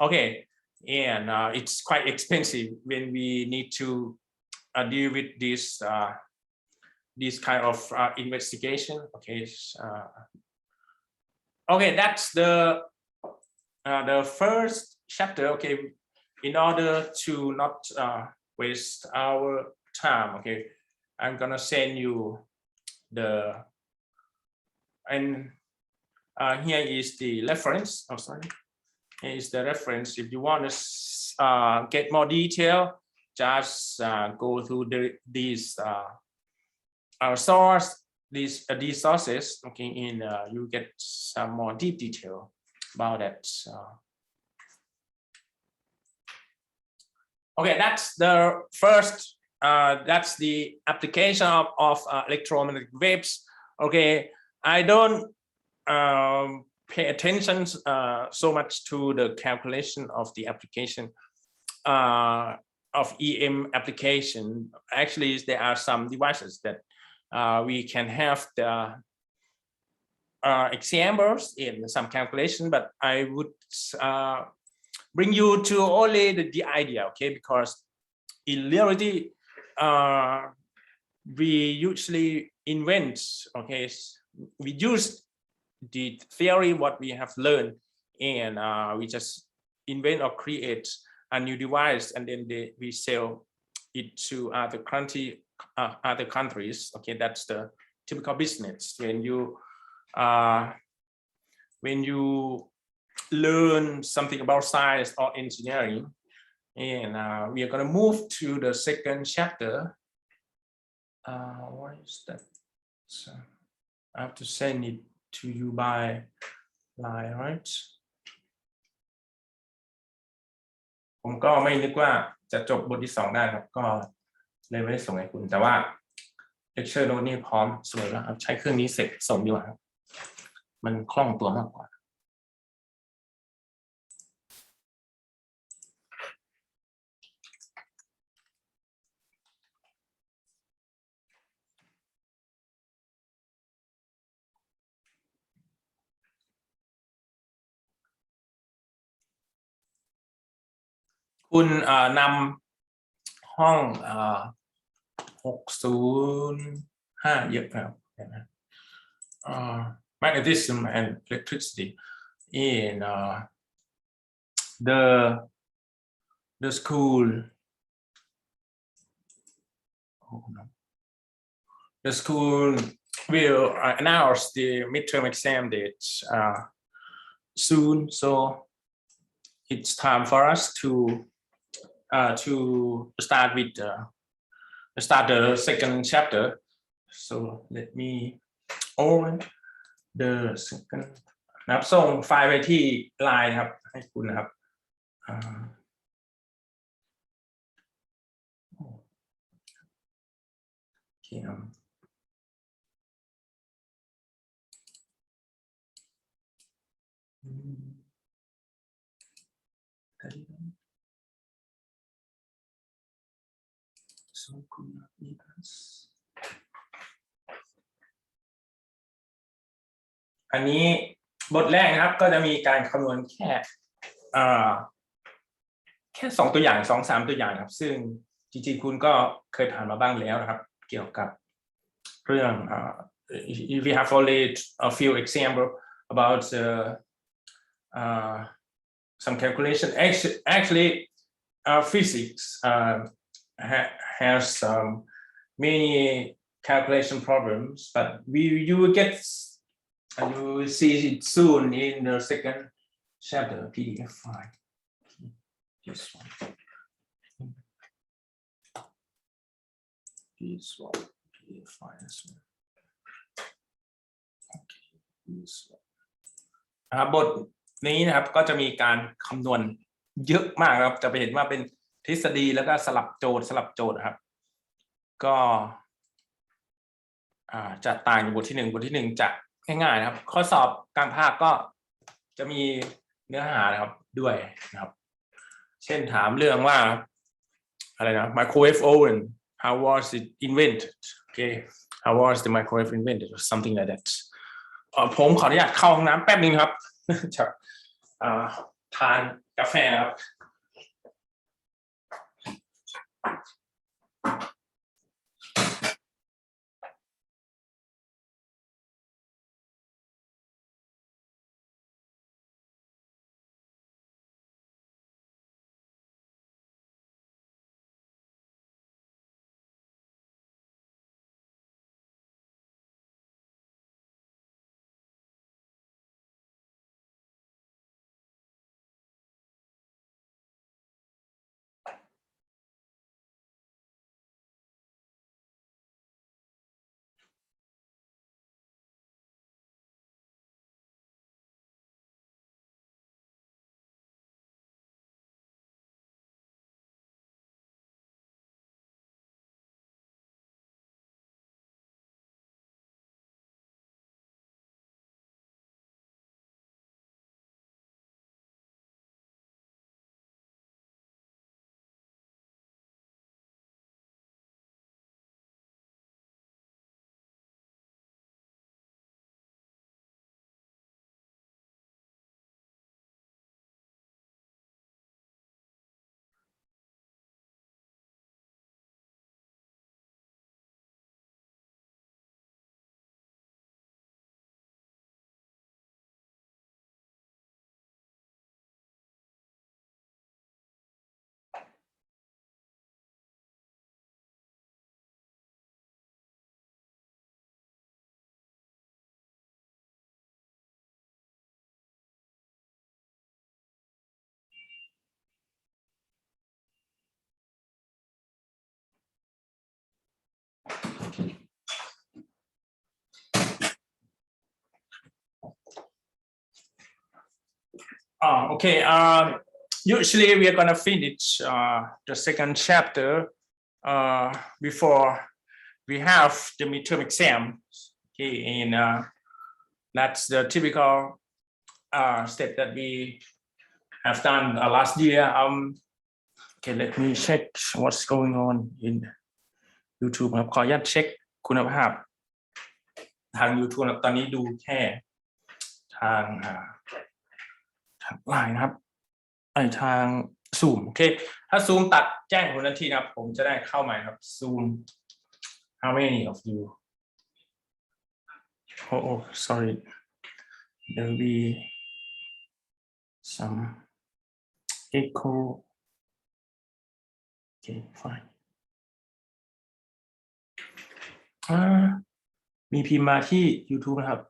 Speaker 1: okay, and it's quite expensive when we need to deal with this kind of investigation, okay. Okay, that's the first chapter, okay. In order to not waste our time, okay, I'm gonna send you and here is the reference. Oh, sorry. Here is the reference. If you want to get more detail, just go through these source, these sources, okay, and you get some more deep detail about that. Okay, that's the first. That's the application of electromagnetic waves. Okay, I don't pay attention so much to the calculation of the application of EM application. Actually, there are some devices that we can have the examples in some calculation, but I would bring you to only the idea, okay? Because in reality, we usually invent, okay? We use the theory what we have learned, and we just invent or create a new device, and then we sell it to other countries. Okay, that's the typical business when you learn something about science or engineering. And we are going to move to the second chapter. What is that? So I have to send it to you by line, right? ผมก็ไม่นึกว่าจะจบบทที่2ได้ครับก็เลยไม่ได้ส่งให้คุณแต่ว่า lecture note นี่พร้อมสวยแล้วครับใช้เครื่องนี้เสร็จส่งดีกว่าครับมันคล่องตัวมากกว่า คุณนำห้อง605เยอะครับนะmagnetism and electricity in the school. The school will announce the midterm exam dates soon, so it's time for us to start with start the second chapter. So let me open the second นะครับส่งไฟล์ไปที่ไลน์ครับให้คุณนะครับโอเคครับอันนี้บทแรกนะครับก็จะมีการคำนวณแค่2ตัวอย่าง2-3ตัวอย่างครับซึ่ง จริงๆคุณก็เคยผ่านมาบ้างแล้วนะครับเกี่ยวกับเรื่องwe have only a few examples about some calculation actually physics has many calculation problems, but you will get you will see it soon in the second chapter PDF file. This one. This one. PDF file as well. Okay. This one. บทนี้นะครับก็จะมีการคำนวณเยอะมากครับจะไปเห็นว่าเป็นทฤษฎีแล้วก็สลับโจทย์ครับก็จะต่างจากบทที่1บทที่1จะง่ายๆนะครับข้อสอบกลางภาคก็จะมีเนื้อหานะครับด้วยนะครับเช่นถามเรื่องว่าอะไรนะ microwave oven how was it invented okay how was the microwave invented or something like that ผมขออนุญาตเข้าห้องน้ำแป๊บนึงครับจะทานกาแฟครับ Okay. Usually we are gonna finish the second chapter before we have the midterm exam. Okay, and that's the typical step that we have done last year. Okay, let me check what's going on in YouTube ครับขออนุญาตเช็คคุณภาพทาง YouTube ตอนนี้ดูแค่ทางไลน์นะครับทาง Zoom โอเคถ้า Zoom ตัดแจ้งผมทันทีนะครับผมจะได้เข้าใหม่ครับ Zoom how many of you oh sorry there will be some echo okay fine มีพิมพ์มาที่ YouTube นะครับ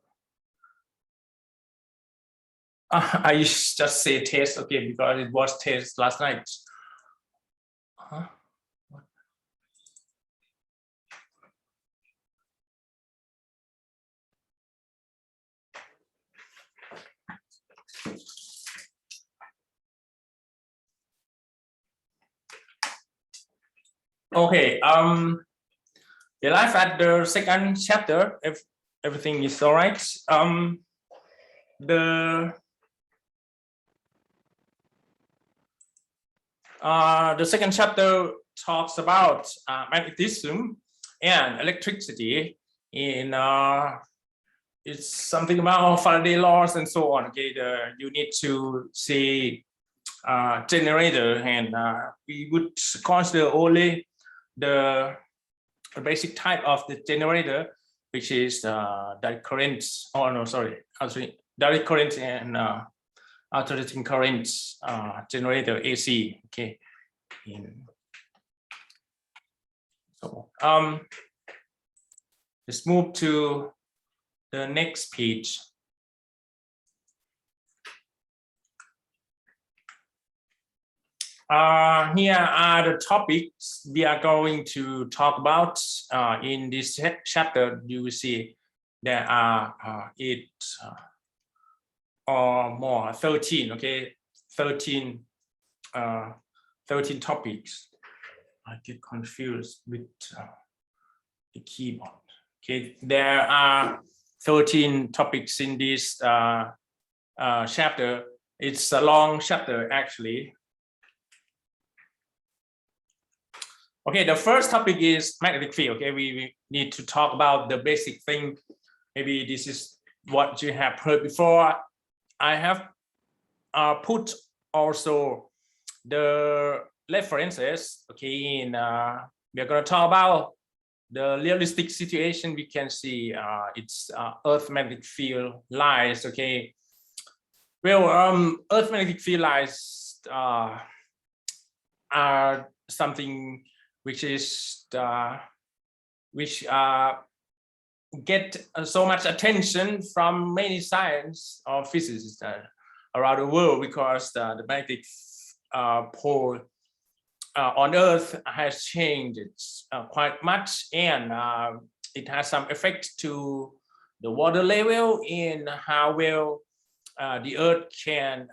Speaker 1: I just say test okay because it was test last night okay the life at the second chapter if everything is all right the second chapter talks about magnetism and electricity in it's something about Faraday laws and so on okay you need to see generator, and we would consider only the basic type of the generator, which is direct current. Oh no, sorry, direct current and alternating currents generator AC. Okay. So let's move to the next page. Here are the topics we are going to talk about in this chapter. You will see there are 8 or more, 13. Okay, 13 topics. I get confused with the keyboard. Okay, there are 13 topics in this chapter. It's a long chapter actually. Okay, the first topic is magnetic field. Okay, we need to talk about the basic thing. Maybe this is what you have heard before. I have put also the references. Okay, and we are going to talk about the realistic situation. We can see it's Earth magnetic field lines. Okay, well, Earth magnetic field lines are something which is get so much attention from many science or physicists around the world, because the magnetic pole on Earth has changed quite much, and it has some effect to the water level in how well the Earth can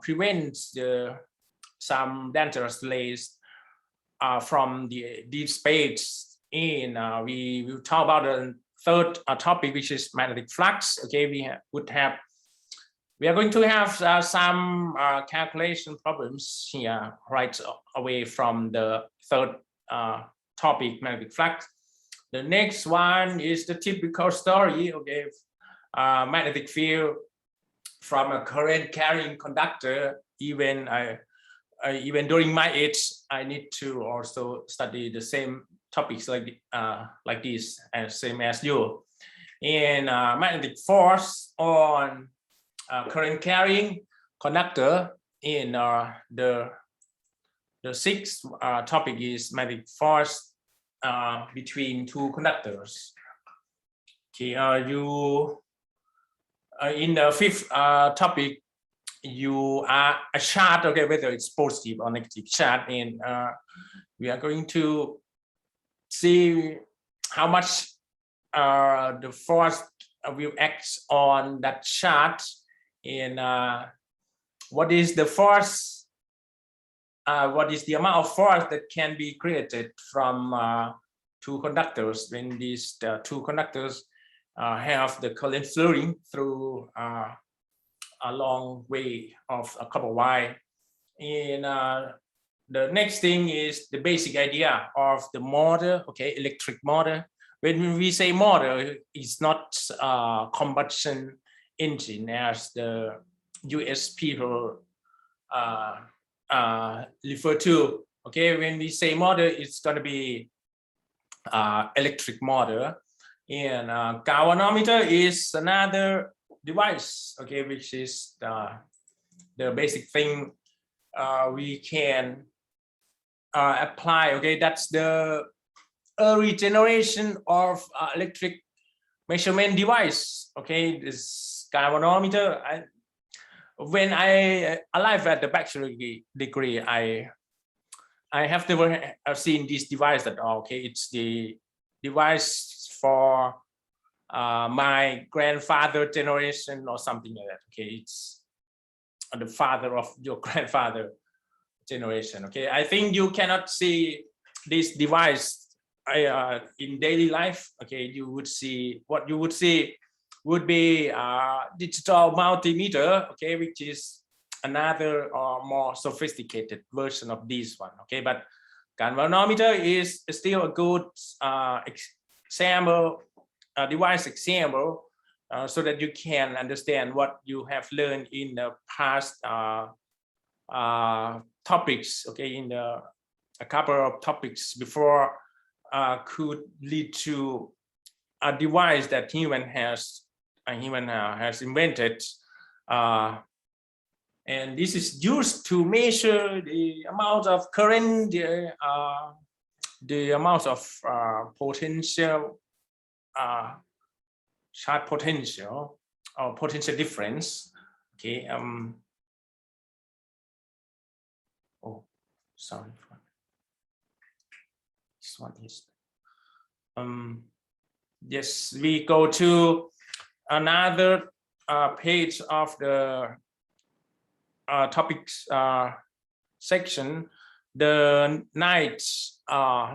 Speaker 1: prevent some dangerous rays from the deep space. And we will talk about the third topic, which is magnetic flux. Okay, we are going to have some calculation problems here right away from the third topic, magnetic flux. The next one is the typical story. Okay, magnetic field from a current carrying conductor. Even during my age, I need to also study the same topics like this, as same as you. And magnetic force on current carrying conductor. In the sixth topic is magnetic force between two conductors. Okay, in the fifth topic, you are a chart, okay, whether it's positive or negative chart, and we are going to see how much the force will act on that chart, and what is the force, what is the amount of force that can be created from two conductors when these two conductors have the current flowing through a long way of a copper wire. And the next thing is the basic idea of the motor. Okay, electric motor. When we say motor, it's not combustion engine as the US people refer to. Okay, when we say motor, it's going to be electric motor. And galvanometer is another device, okay, which is the basic thing we can apply. Okay, that's the early generation of electric measurement device. Okay, this galvanometer. When I arrived at the bachelor degree, I have never seen this device at all. Okay, it's the device for my grandfather generation or something like that. Okay, it's the father of your grandfather generation. Okay, I think you cannot see this device in daily life. Okay, you would see, what you would see would be digital multimeter. Okay, which is another or more sophisticated version of this one. Okay, but galvanometer is still a good example, device example, so that you can understand what you have learned in the past topics, okay, in a couple of topics before could lead to a device that human has invented, and this is used to measure the amount of current, the amount of potential, charge potential or potential difference. Okay. Oh, sorry. This one is. Yes, we go to another page of the topics section. The ninth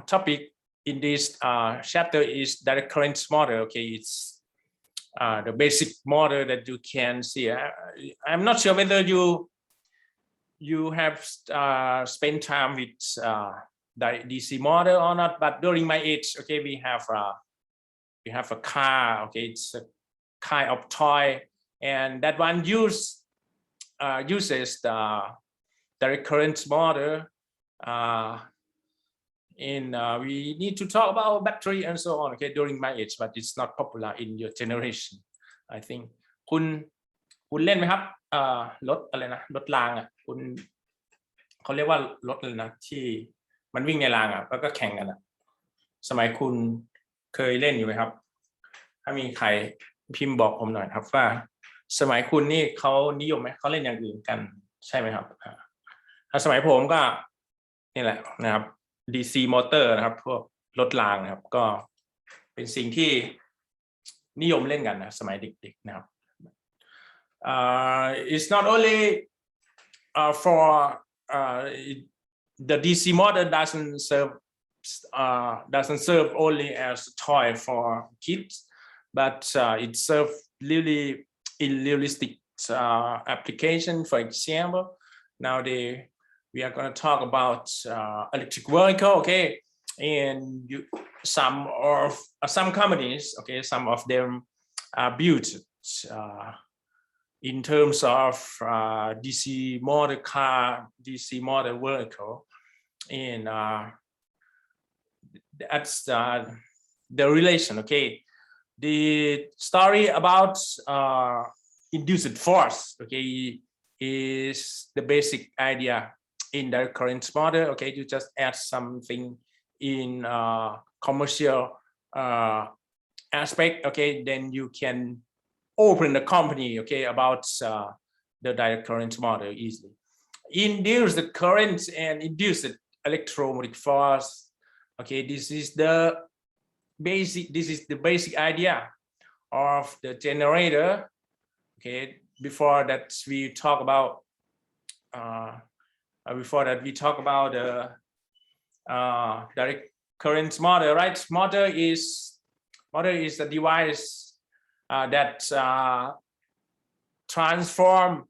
Speaker 1: topic in this chapter is direct current model. Okay, it's the basic model that you can see. I'm not sure whether you have spent time with the DC model or not, but during my age, okay, we have a car. Okay, it's a kind of toy, and that one uses the direct current model. We need to talk about battery and so on. Okay, during my age, but it's not popular in your generation, I think.คุณเล่นไหมครับรถอะไรนะรถรางอ่ะคุณเขาเรียกว่ารถเลยนะที่มันวิ่งในรางอ่ะแล้วก็แข่งกันอ่ะสมัยคุณเคยเล่นอยู่ไหมครับถ้ามีใครพิมพ์บอกผมหน่อยครับว่าสมัยคุณนี่เขานิยมไหมเขาเล่นอย่างอื่นกันใช่ไหมครับถ้าสมัยผมก็นี่แหละนะครับ DC มอเตอร์นะครับพวกรถรางนะครับก็เป็นสิ่งที่นิยมเล่นกันนะสมัยเด็กๆนะครับit's not only for the DC motor doesn't serve only as a toy for kids, but it serves really in realistic application. For example, nowadays we are going to talk about electric vehicle. Okay, and some companies, okay, some of them are built in terms of DC motor car, DC motor vehicle, and that's the relation. Okay, the story about induced force, okay, is the basic idea in the current model. Okay, you just add something in commercial aspect. Okay, then you can open the company, okay, about the direct current model easily. Induce the current and induce the electromagnetic force. Okay, this is the basic idea of the generator. Okay, before that we talk about the direct current model, right? Motor is the device that transform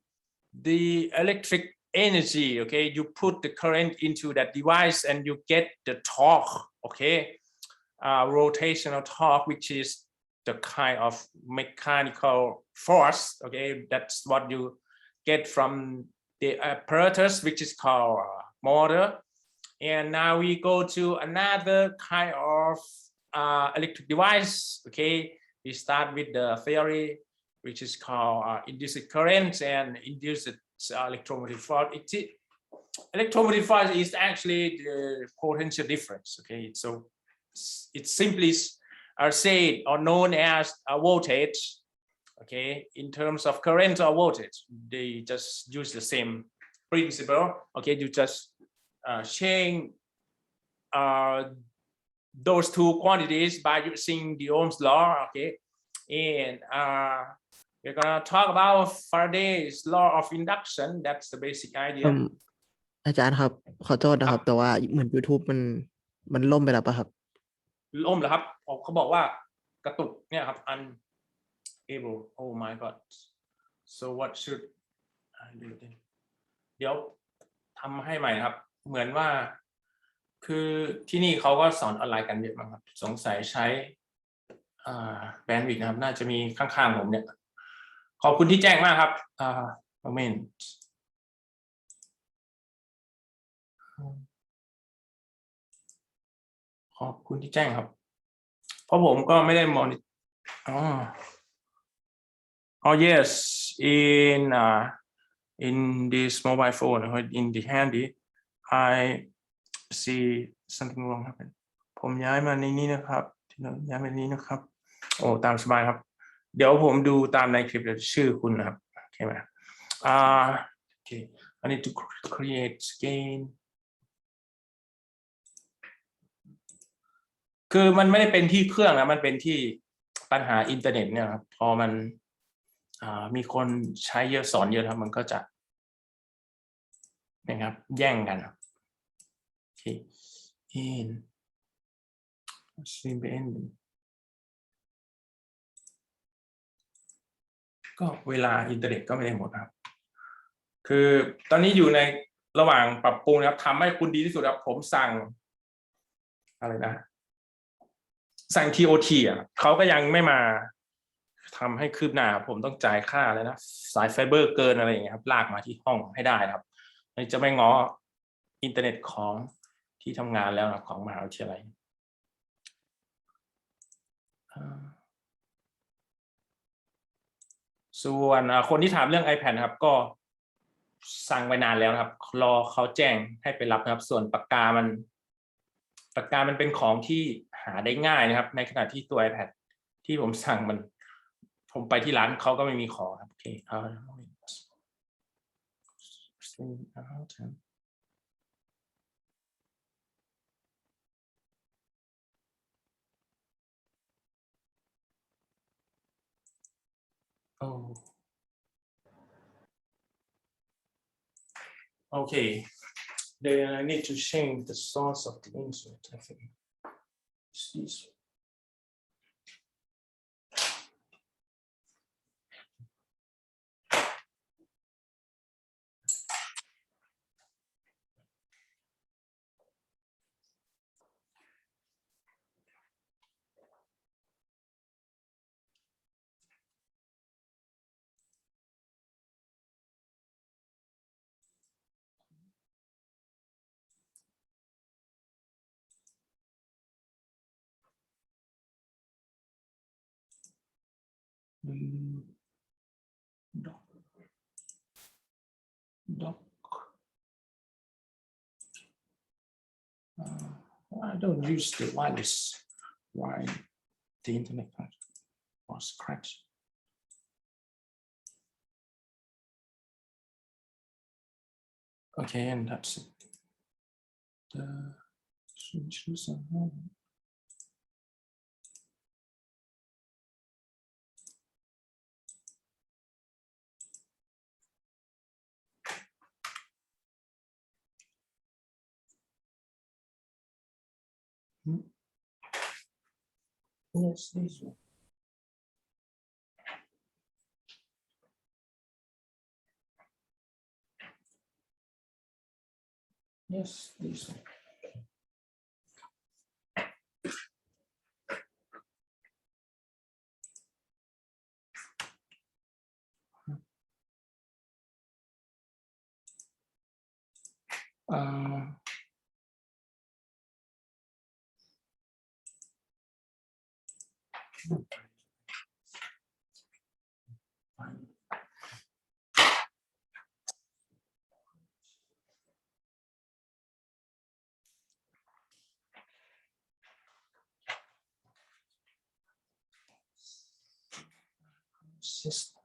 Speaker 1: the electric energy. Okay, you put the current into that device and you get the torque. Okay, rotational torque, which is the kind of mechanical force. Okay, that's what you get from the apparatus, which is called motor. And now we go to another kind of electric device. Okay, we start with the theory, which is called induced current and induced electromagnetic force. Electromagnetic force is actually the potential difference. Okay, so it's simply said or known as a voltage. Okay, in terms of current or voltage, they just use the same principle. Okay, you just change those two quantities by using the Ohm's law. Okay, and we're gonna talk about Faraday's law of induction. That's the basic idea.
Speaker 2: อาจารย์ครับขอโทษนะครับแต่ว่าเหมือน YouTube มันล่มไปแล้วป่ะครับ
Speaker 1: ล่มแล้วครับเขาบอกว่ากระตุกเนี่ยครับunable. Oh my god. So what should I do then? เดี๋ยวทำให้ใหม่ครับเหมือนว่าคือที่นี่เขาก็สอนออนไลน์กันเยอะมากครับสงสัยใช้แบนด์วิดต์นะครับน่าจะมีข้างๆผมเนี่ยขอบคุณที่แจ้งมากครับmoment ขอบคุณที่แจ้งครับ เพราะผมก็ไม่ได้มอนิอ๋อ oh yes in this mobile phone or in the handy I see something wrong happen ผมย้ายมาในนี้นะครับย้ายมาในนี้นะครับโอ้ตามสบายครับเดี๋ยวผมดูตามในคลิปเดี๋ยวชื่อคุณนะครับโอเคไหมโอเค I need to create again คือมันไม่ได้เป็นที่เครื่องนะมันเป็นที่ปัญหาอินเทอร์เน็ตเนี่ยครับพอมันมีคนใช้เยอะสอนเยอะครับมันก็จะนะครับแย่งกันโอเค in CBN ก็เวลาอินเทอร์เน็ตก็ไม่ได้หมดครับคือตอนนี้อยู่ในระหว่างปรับปรุงนะครับทำให้คุณดีที่สุดครับผมสั่งอะไรนะสั่ง TOT อ่ะเขาก็ยังไม่มาทำให้คืบหน้าผมต้องจ่ายค่าอะไรนะสายไฟเบอร์เกินอะไรอย่างเงี้ยครับลากมาที่ห้องให้ได้นะครับจะไม่ง้ออินเทอร์เน็ตของที่ทำงานแล้วนะของมหาวิทยาลัยส่วนคนที่ถามเรื่อง iPad นะครับก็สั่งไปนานแล้วนะครับรอเขาแจ้งให้ไปรับนะครับส่วนปากกามันเป็นของที่หาได้ง่ายนะครับในขณะที่ตัว iPad ที่ผมสั่งผมไปที่ร้านเขาก็ไม่มีของครับโอเคOkay, then I need to change the source of the internet. I think it's this. Doc. I don't use the wireless. Why the internet was crashed? Okay, and that's it. The switches are on. Yes, this one. Yes, this one. System.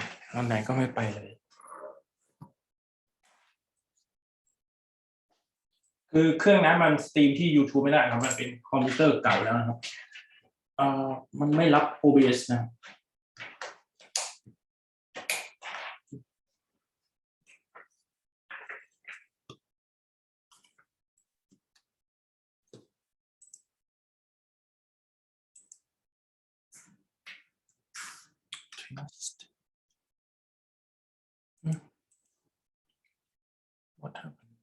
Speaker 1: Oh, อันไหนก็ไม่ไปเลยคือเครื่องนั้นมันสตรีมที่ YouTube ไม่ได้ครับมันเป็นคอมพิวเตอร์เก่าแล้วนะครับมันไม่รับ OBS นะWhat happened?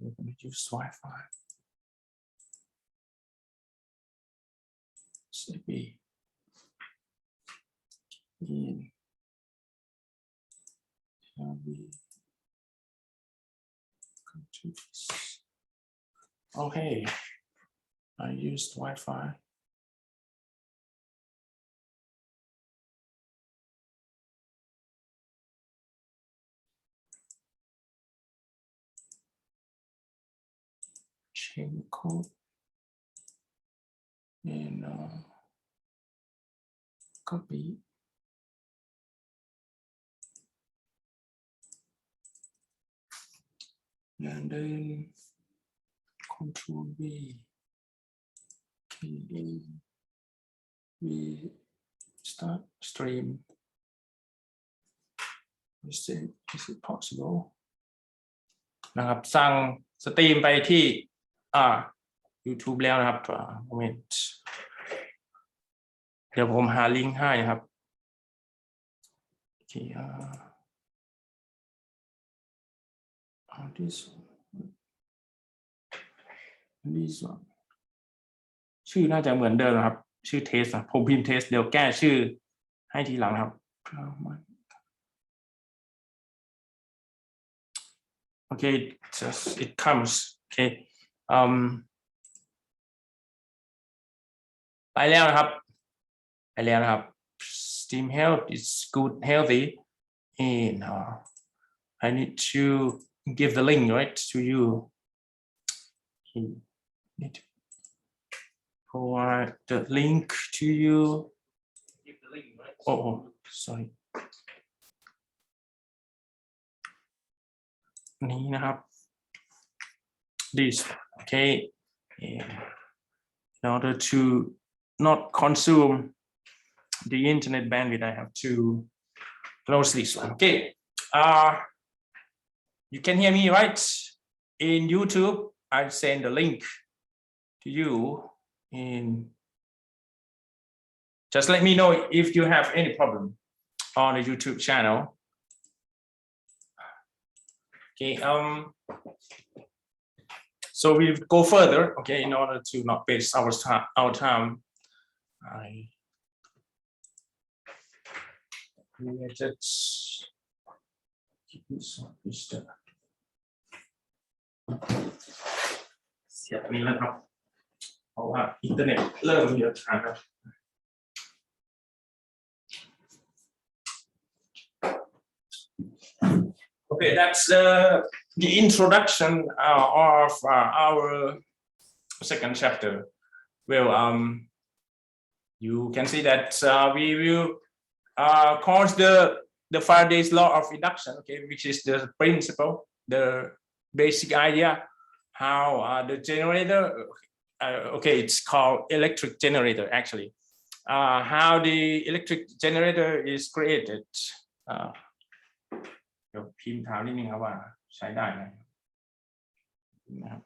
Speaker 1: we're going to use Wi-Fi. Maybe in we go to this. Okay, I used Wi-Fi. Change code and copy. And then Control V. Okay, we start stream. Is it possible นะครับสั่งสตรีมไปที่YouTube แล้วนะครับmoment เดี๋ยวผมหาลิงก์ให้นะครับโอเคthis one ชื่อน่าจะเหมือนเดิมนะครับชื่อเทสผมพิมพ์เทสเดี๋ยวแก้ชื่อให้ทีหลังนะครับ okay just it comes okay ไปแล้วนะครับsteam health is good healthy and I need to give the link right to you okay. Need to provide the link to you give the link right oh sorry นี้นะครับ this okay and in order to not consume the internet bandwidth I have to close this one okay you can hear me right in YouTube I send the link to you and just let me know if you have any problem on the YouTube channel. Okay, so we go further, okay, in order to not waste our time. Let's keep this one. เสียบนี้แล้วครับเพราะว่าอินเทอร์เน็ตเริ่มมีปัญหาครับ Okay, that's the introduction of our second chapter. Well, you can see that we will course the Faraday's law of induction, okay, which is the principle, the basic idea, how the generator, okay, it's called electric generator actually, how the electric generator is created. เดี๋ยวพิมพ์ถามนิดนึงครับว่าใช้ได้ไหมนะครับ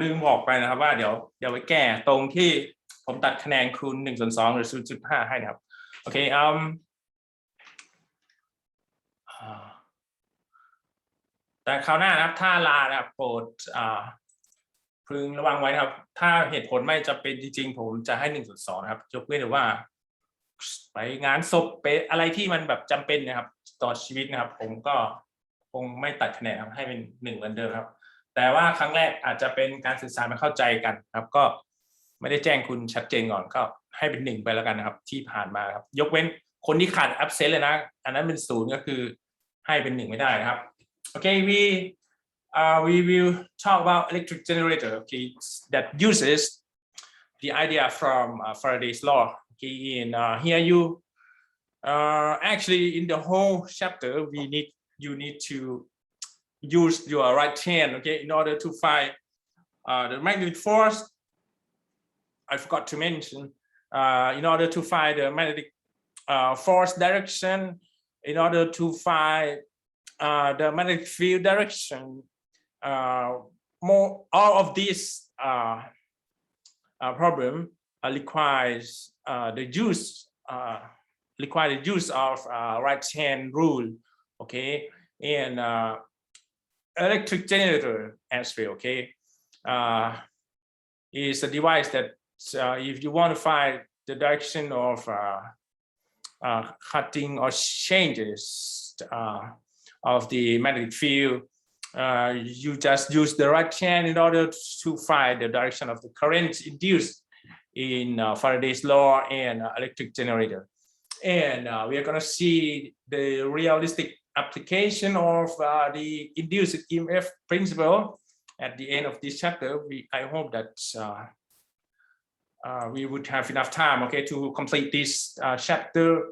Speaker 1: ลืมบอกไปนะครับว่าเดี๋ยวไปแก้ตรงที่ผมตัดคะแนนคูณ1/2หรือ 0.5 ให้นะครับโอเคแต่คราวหน้านะครับถ้าลานะครับโปรดพึงระวังไว้นะครับถ้าเหตุผลไม่จำเป็นจริงๆผมจะให้ 1/2 นะครับยกเว้นแต่ว่าไปงานศพไปอะไรที่มันแบบจำเป็นนะครับต่อชีวิตนะครับผมก็คงไม่ตัดคะแนนครับให้เป็น1เหมือนเดิมครับแต่ว่าครั้งแรกอาจจะเป็นการสื่อสารไม่เข้าใจกันครับก็ไม่ได้แจ้งคุณชัดเจนก่อนก็ให้เป็น1ไปแล้วกันนะครับที่ผ่านมาครับยกเว้นคนที่ขาด absent เลยนะอันนั้นเป็น0ก็คือให้เป็น1ไม่ได้นะครับโอเคwe we will talk about electric generator, okay, that uses the idea from Faraday's law. Okay, and here you actually in the whole chapter you need to use your right hand, okay, in order to find the magnetic force. I forgot to mention, in order to find the magnetic force direction, in order to find the magnetic field direction. All of these problem requires the use of right hand rule, okay, and electric generator as well, okay, is a device that if you want to find the direction of cutting or changes of the magnetic field, you just use the right hand in order to find the direction of the current induced in Faraday's law and electric generator. And we are going to see the realistic application of the induced EMF principle at the end of this chapter. I hope that we would have enough time, okay, to complete this chapter,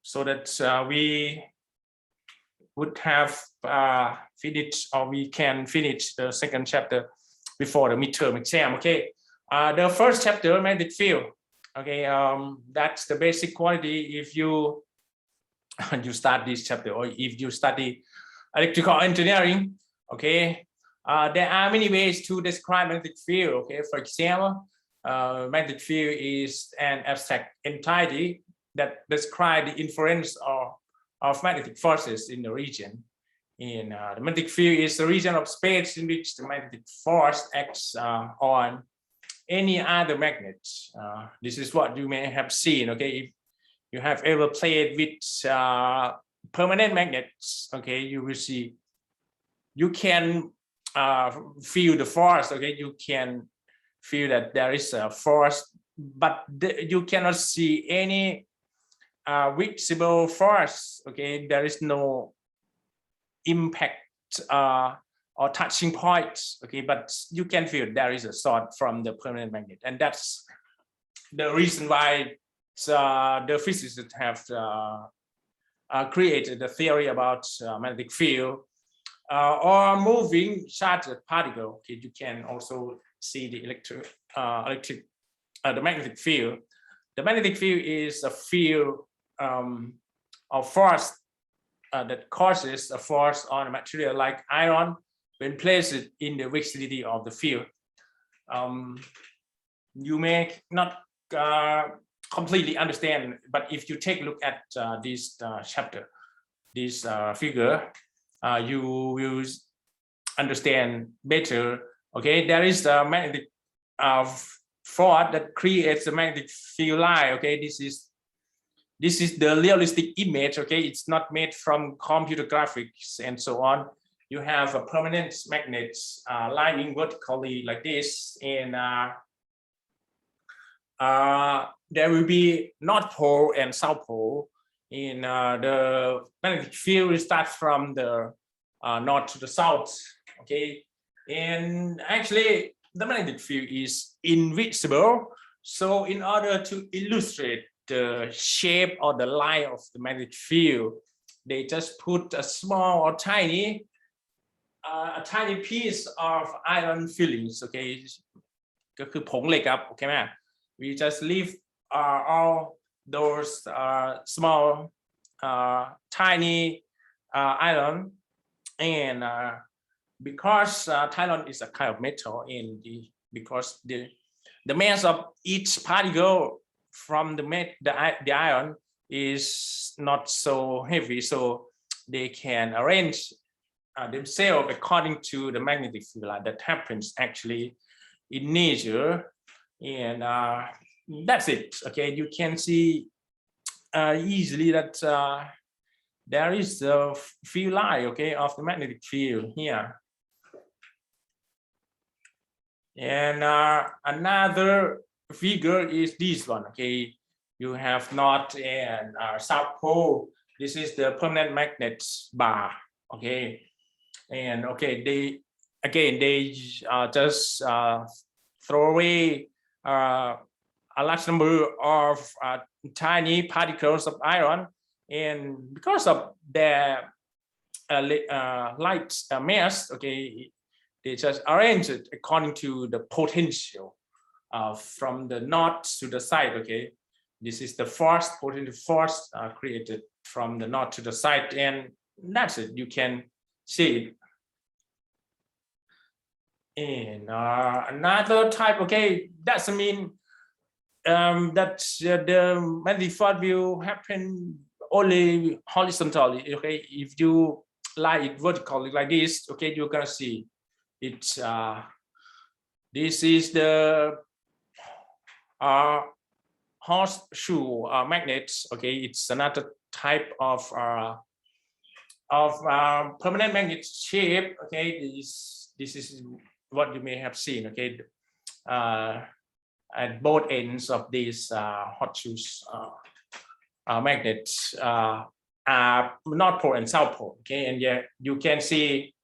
Speaker 1: so that we would have finished, or we can finish the second chapter before the midterm exam. Okay, the first chapter, magnetic field. Okay, that's the basic quality. If you start this chapter, or if you study electrical engineering, okay, there are many ways to describe magnetic field. Okay, for example, magnetic field is an abstract entity that describes the influence of magnetic forces in the region. And the magnetic field is the region of space in which the magnetic force acts on any other magnet. This is what you may have seen. Okay, if you have ever played with permanent magnets, okay, you will see, you can feel the force. Okay, you can feel that there is a force, but you cannot see any visible force. Okay, there is no impact or touching points. Okay, but you can feel there is a sort from the permanent magnet, and that's the reason why the physicists have created the theory about magnetic field or moving charged particle. Okay, you can also see the the magnetic field. The magnetic field is a field of force that causes a force on a material like iron when placed in the vicinity of the field. You may not completely understand, but if you take a look at this chapter, this figure, you will understand better. Okay, there is a magnetic force that creates a magnetic field line. Okay, this is the realistic image. Okay, it's not made from computer graphics and so on. You have a permanent magnet lining vertically like this, and there will be North Pole and South Pole. In the magnetic field will start from the north to the south. Okay, and actually the magnetic field is invisible. So in order to illustrate the shape or the line of the magnetic field, they just put a small or tiny piece of iron fillings. Okay, ก็คือผงเหล็กครับ okay ไหม we just leave all those small tiny iron, and because iron is a kind of metal, and because the mass of each particle from the iron is not so heavy, so they can arrange themselves according to the magnetic field that happens actually in nature. And that's it. Okay, you can see easily that there is a field line, okay, of the magnetic field here. And another figure is this one. Okay, you have North and South Pole this is the permanent magnet bar. Okay, and okay, they just throw away a large number of tiny particles of iron, and because of their light mass, okay, they just arrange it according to the potential from the north to the side. Okay, this is the force, potential force created from the north to the side, and that's it. You can see it. And another type, okay, doesn't mean that the magnetic field will happen only horizontally. Okay, if you lie it vertically like this, okay, you're gonna see it's this is the horseshoe magnets. Okay, it's another type of permanent magnet shape. Okay, this is what you may have seen. Okay, at both ends of these horseshoes magnets are North Pole and South Pole. Okay, and yeah, you can see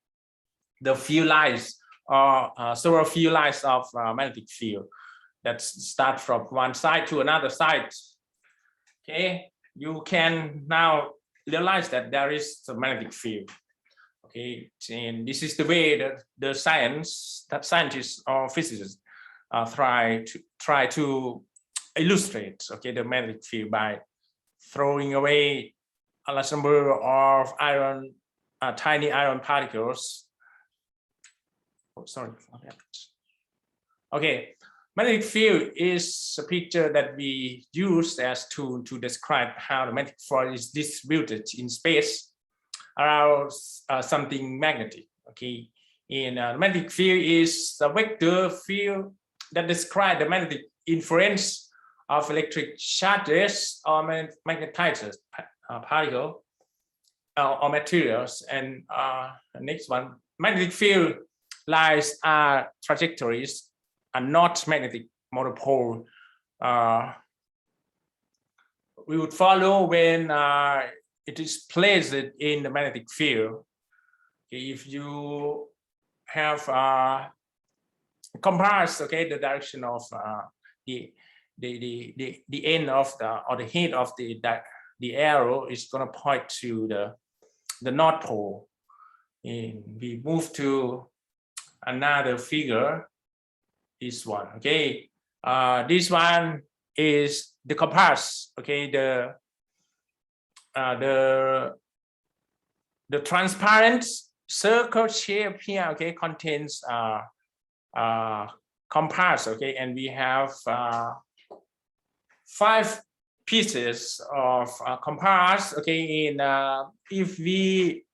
Speaker 1: the few lines or several few lines of magnetic field that start from one side to another side. Okay, you can now realize that there is a magnetic field. Okay, and this is the way that the scientists or physicists try to illustrate, okay, the magnetic field by throwing away a large number of iron, tiny iron particles. Oh, sorry. Okay, magnetic field is a picture that we use as to describe how the magnetic field is distributed in space around something magnetic. Okay, and magnetic field is a vector field that describes the magnetic influence of electric charges or magnetized particle or materials. And the next one, magnetic field lines are trajectories are not magnetic monopole. We would follow when it is placed in the magnetic field. Okay, if you have compass, okay, the direction of the end of the head of the arrow is going to point to the North Pole. And we move to another figure. This one, okay. This one is the compass. Okay, the transparent circle shape here, okay, contains compass. Okay, and we have 5 pieces of compass. Okay, and if we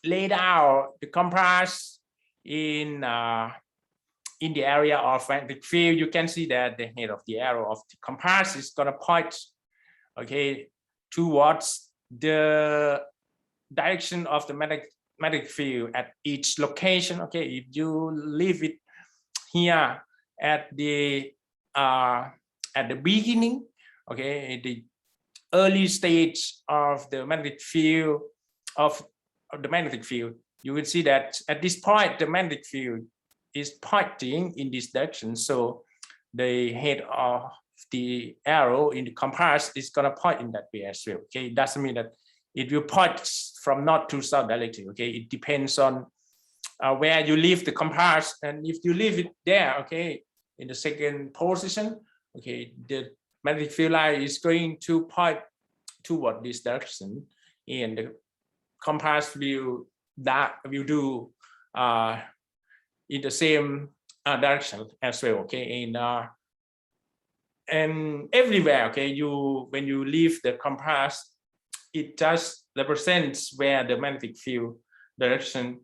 Speaker 1: laid out the compass in the area of magnetic field, you can see that the head of the arrow of the compass is going to point, okay, towards the direction of the magnetic field at each location. Okay, if you leave it here at the beginning, okay, the early stage of the magnetic field of the magnetic field, you will see that at this point the magnetic field is pointing in this direction. So the head of the arrow in the compass is going to point in that way as well. Okay, it doesn't mean that it will point from north to south directly. Okay, it depends on where you leave the compass, and if you leave it there, okay, in the second position, okay, the magnetic field line is going to point toward this direction, and the compass will do in the same direction as well. Okay, and everywhere, okay, when you leave the compass, it just represents where the magnetic field direction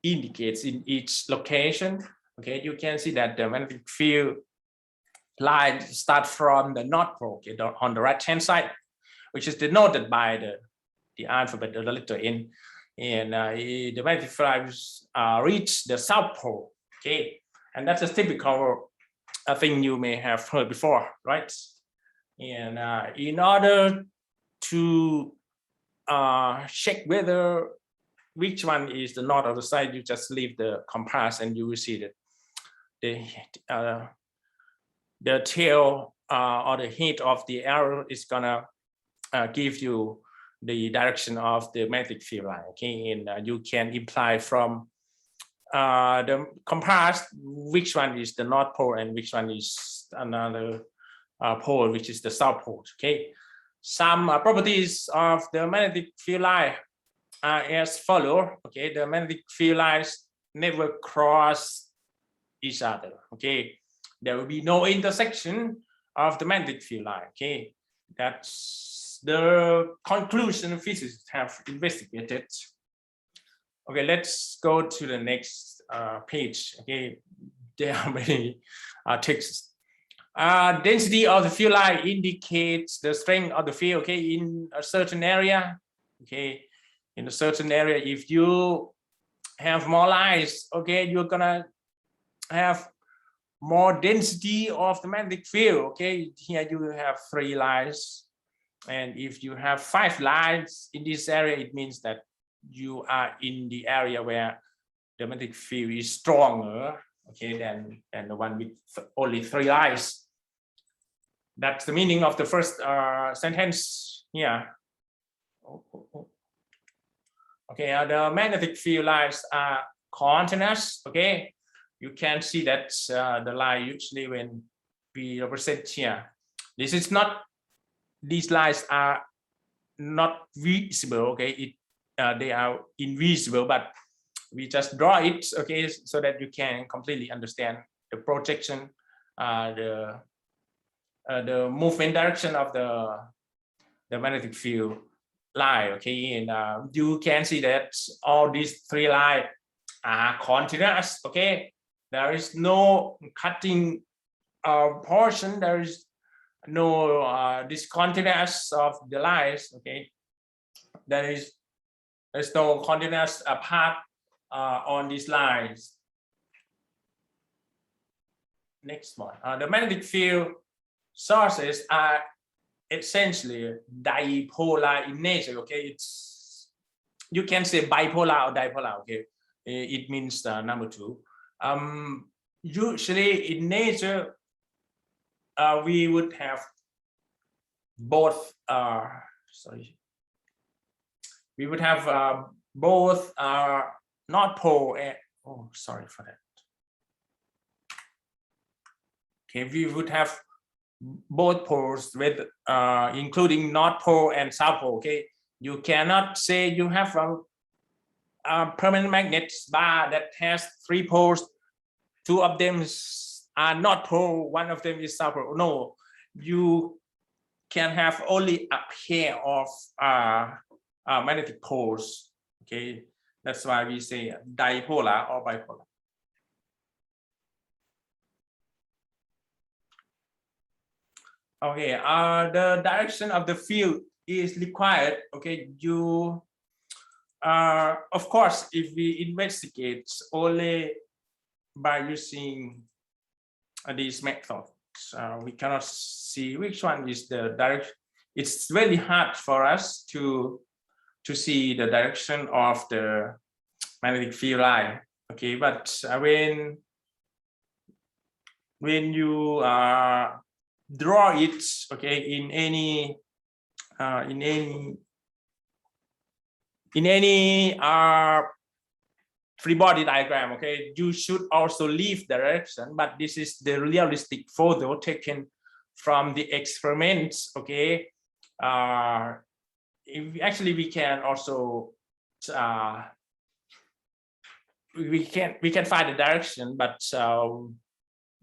Speaker 1: indicates in each location. Okay, you can see that the magnetic field line starts from the North Pole, okay, on the right hand side, which is denoted by the alphabet, the letter N. And the magnetic field reach the South Pole. Okay, and that's a typical thing you may have heard before, right? And in order to check whether which one is the north or the south, you just leave the compass and you will see that the tail or the head of the arrow is gonna give you the direction of the magnetic field line. Okay, and you can imply from the compass which one is the north pole and which one is another pole, which is the south pole. Okay, some properties of the magnetic field line are as follow. Okay, the magnetic field lines never cross each other. Okay, there will be no intersection of the magnetic field line. Okay, that's the conclusion physicists have investigated. Okay, let's go to the next page. Okay, there are many texts. Density of the field line indicates the strength of the field. Okay, in a certain area. Okay, in a certain area, if you have more lines, okay, you're gonna have more density of the magnetic field. Okay, here you have 3 lines, and if you have 5 lines in this area, it means that you are in the area where the magnetic field is stronger, okay, than the one with only 3 lines. That's the meaning of the first sentence here. Okay, the magnetic field lines are continuous. Okay, you can see that the line usually when we represent here, this is not, these lines are not visible. Okay, they are invisible, but we just draw it, okay, so that you can completely understand the projection, the movement direction of the magnetic field line. Okay, and you can see that all these 3 lines are continuous. Okay, there is no cutting portion, there is no discontinuous of the lines. Okay, there's no continuous part on these lines. Next one, the magnetic field sources are essentially dipolar in nature. Okay, it's, you can say bipolar or dipolar. Okay, it means number 2. Usually in nature we would have both we would have both north pole and, oh, sorry for that. Okay, we would have both poles with including north pole and south pole. Okay, you cannot say you have a permanent magnet bar that has 3 poles, 2 of them are north pole, 1 of them is south pole. No, you can have only a pair of magnetic poles. Okay, that's why we say dipolar or bipolar. Okay, the direction of the field is required. Okay, you of course, if we investigate only by using these methods, we cannot see which one is the direction. It's very hard for us to see the direction of the magnetic field line. Okay, but when you draw it, okay, in any free body diagram, okay, you should also leave direction, but this is the realistic photo taken from the experiments. Okay, actually we can also we can find the direction, but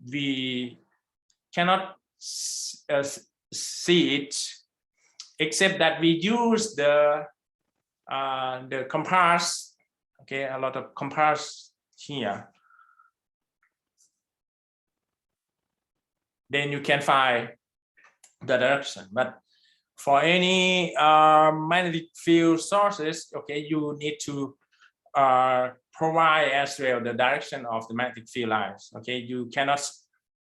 Speaker 1: we cannot see it, except that we use the compass. Okay, a lot of compass here. Then you can find the direction. But for any magnetic field sources, okay, you need to provide as well the direction of the magnetic field lines. Okay, you cannot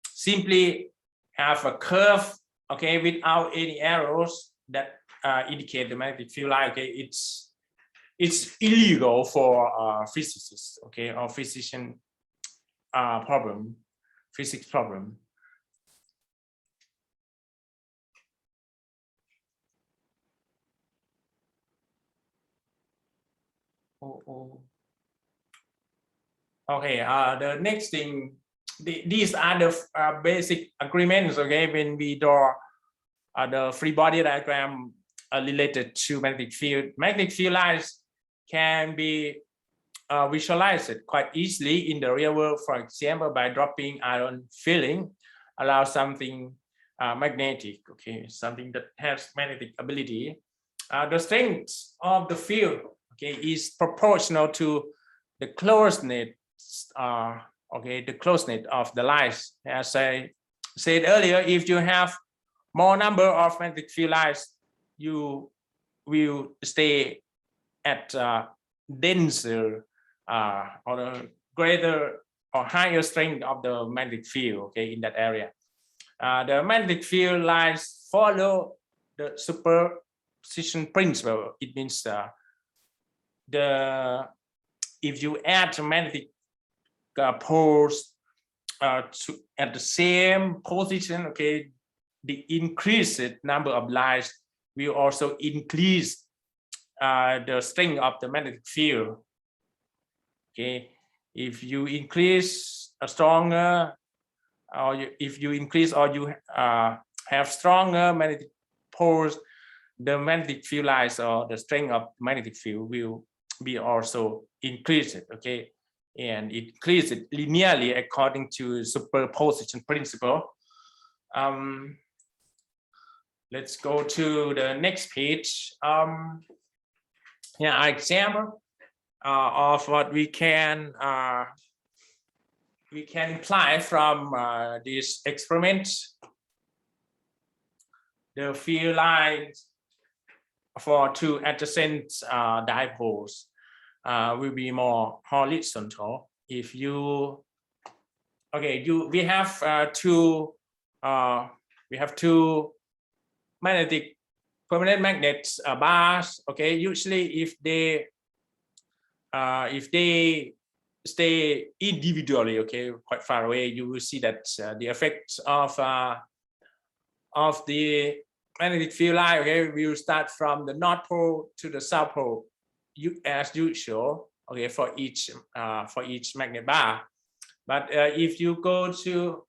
Speaker 1: simply have a curve, okay, without any arrows that indicate the magnetic field line, okay, it's illegal for physicists, okay, or physician physics problem. Okay, the next thing, these are the basic agreements, okay, when we draw the free body diagram related to magnetic field. Magnetic field lines can be visualized quite easily in the real world, for example, by dropping iron filling, allow something magnetic, okay, something that has magnetic ability. The strength of the field, okay, is proportional to the closeness, okay, the closeness of the lines. As I said earlier, if you have more number of magnetic field lines, you will stay at denser or a greater or higher strength of the magnetic field, okay, in that area. The magnetic field lines follow the superposition principle. It means if you add magnetic poles at the same position, okay, the increased number of lines will also increase the strength of the magnetic field. Okay, if you increase a stronger, or if you increase or you have stronger magnetic poles, the magnetic field lines or the strength of magnetic field will be also increased. Okay, and it increases linearly according to superposition principle. Let's go to the next page. Yeah, example of what we can imply from this experiment. The field lines for two adjacent dipoles will be more horizontal. If you, okay, we have two magnetic permanent magnets bars. Okay, usually if they stay individually, okay, quite far away, you will see that the effect of the magnetic field line, okay, will start from the north pole to the south pole, as usual, okay, for each magnet bar. But if you go to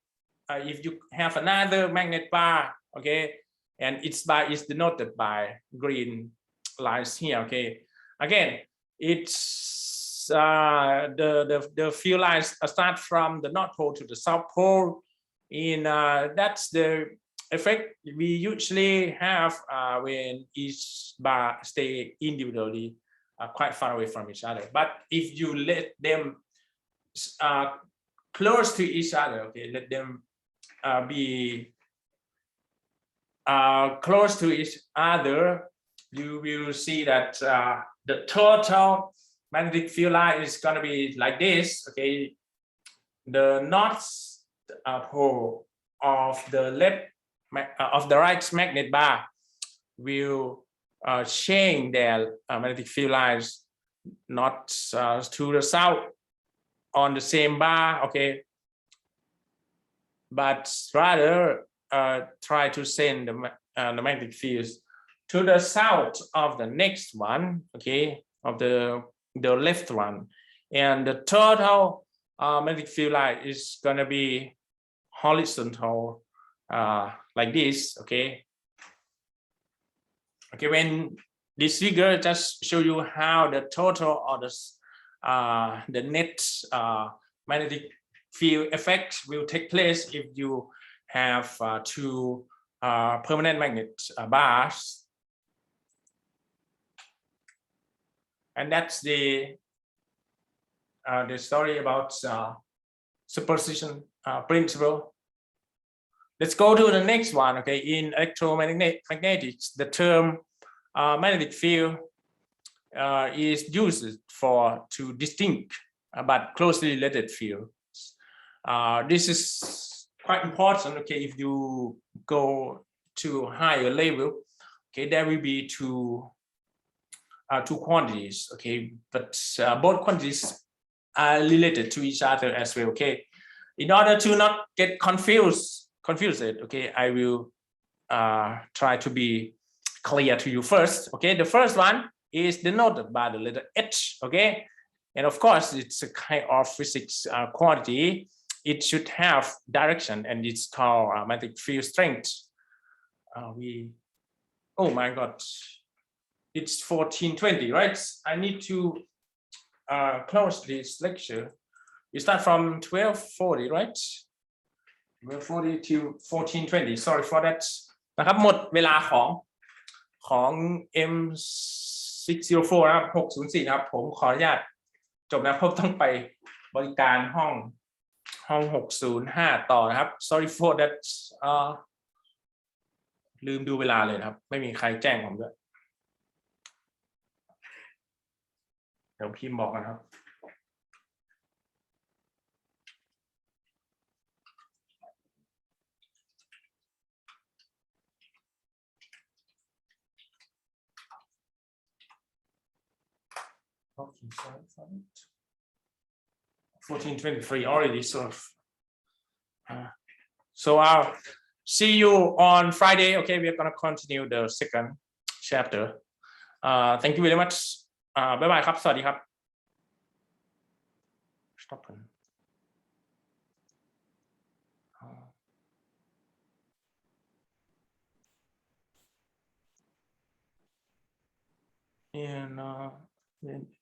Speaker 1: if you have another magnet bar, okay, and its bar is denoted by green lines here, okay, again, it's the field lines start from the north pole to the south pole, and that's the effect we usually have when each bar stay individually quite far away from each other. But if you let them close to each other, okay, let them be close to each other, you will see that the total magnetic field line is going to be like this, okay. The north pole of the left of the right magnet bar will change their magnetic field lines not to the south on the same bar, okay, but rather try to send the magnetic fields to the south of the next one, okay, of the left one, and the total magnetic field line is going to be horizontal like this, okay. Okay, when this figure just show you how the total or the net magnetic field effect will take place if you have two permanent magnet bars, and that's the story about superposition principle. Let's go to the next one. Okay, in electromagnetics, the term magnetic field is used for two distinct but closely related fields. This is quite important. Okay, if you go to higher level Okay, there will be two quantities. Okay, but both quantities are related to each other as well. Okay, in order to not get confused, okay, I will try to be clear to you first. Okay, the first one is denoted by the letter H. Okay, and of course it's a kind of physics quantity. It should have direction, and it's called magnetic field strength. Oh my God, it's 1420, right? I need to close this lecture. We start from 1240, right? 1240 to 1420. Sorry for that. นะครับหมดเวลาของ M604 นะครับ604นะครับผมขออนุญาตจบนะผมต้องไปบริการห้อง605ต่อนะครับ Sorry for that ลืมดูเวลาเลยนะครับไม่มีใครแจ้งผมด้วยเดี๋ยวพิมพ์บอกกันครับ 1423 already sort of. So I'll see you on Friday. Okay, we're gonna continue the second chapter. Thank you very much. Bye bye ครับสวัสดีครับ Stop. And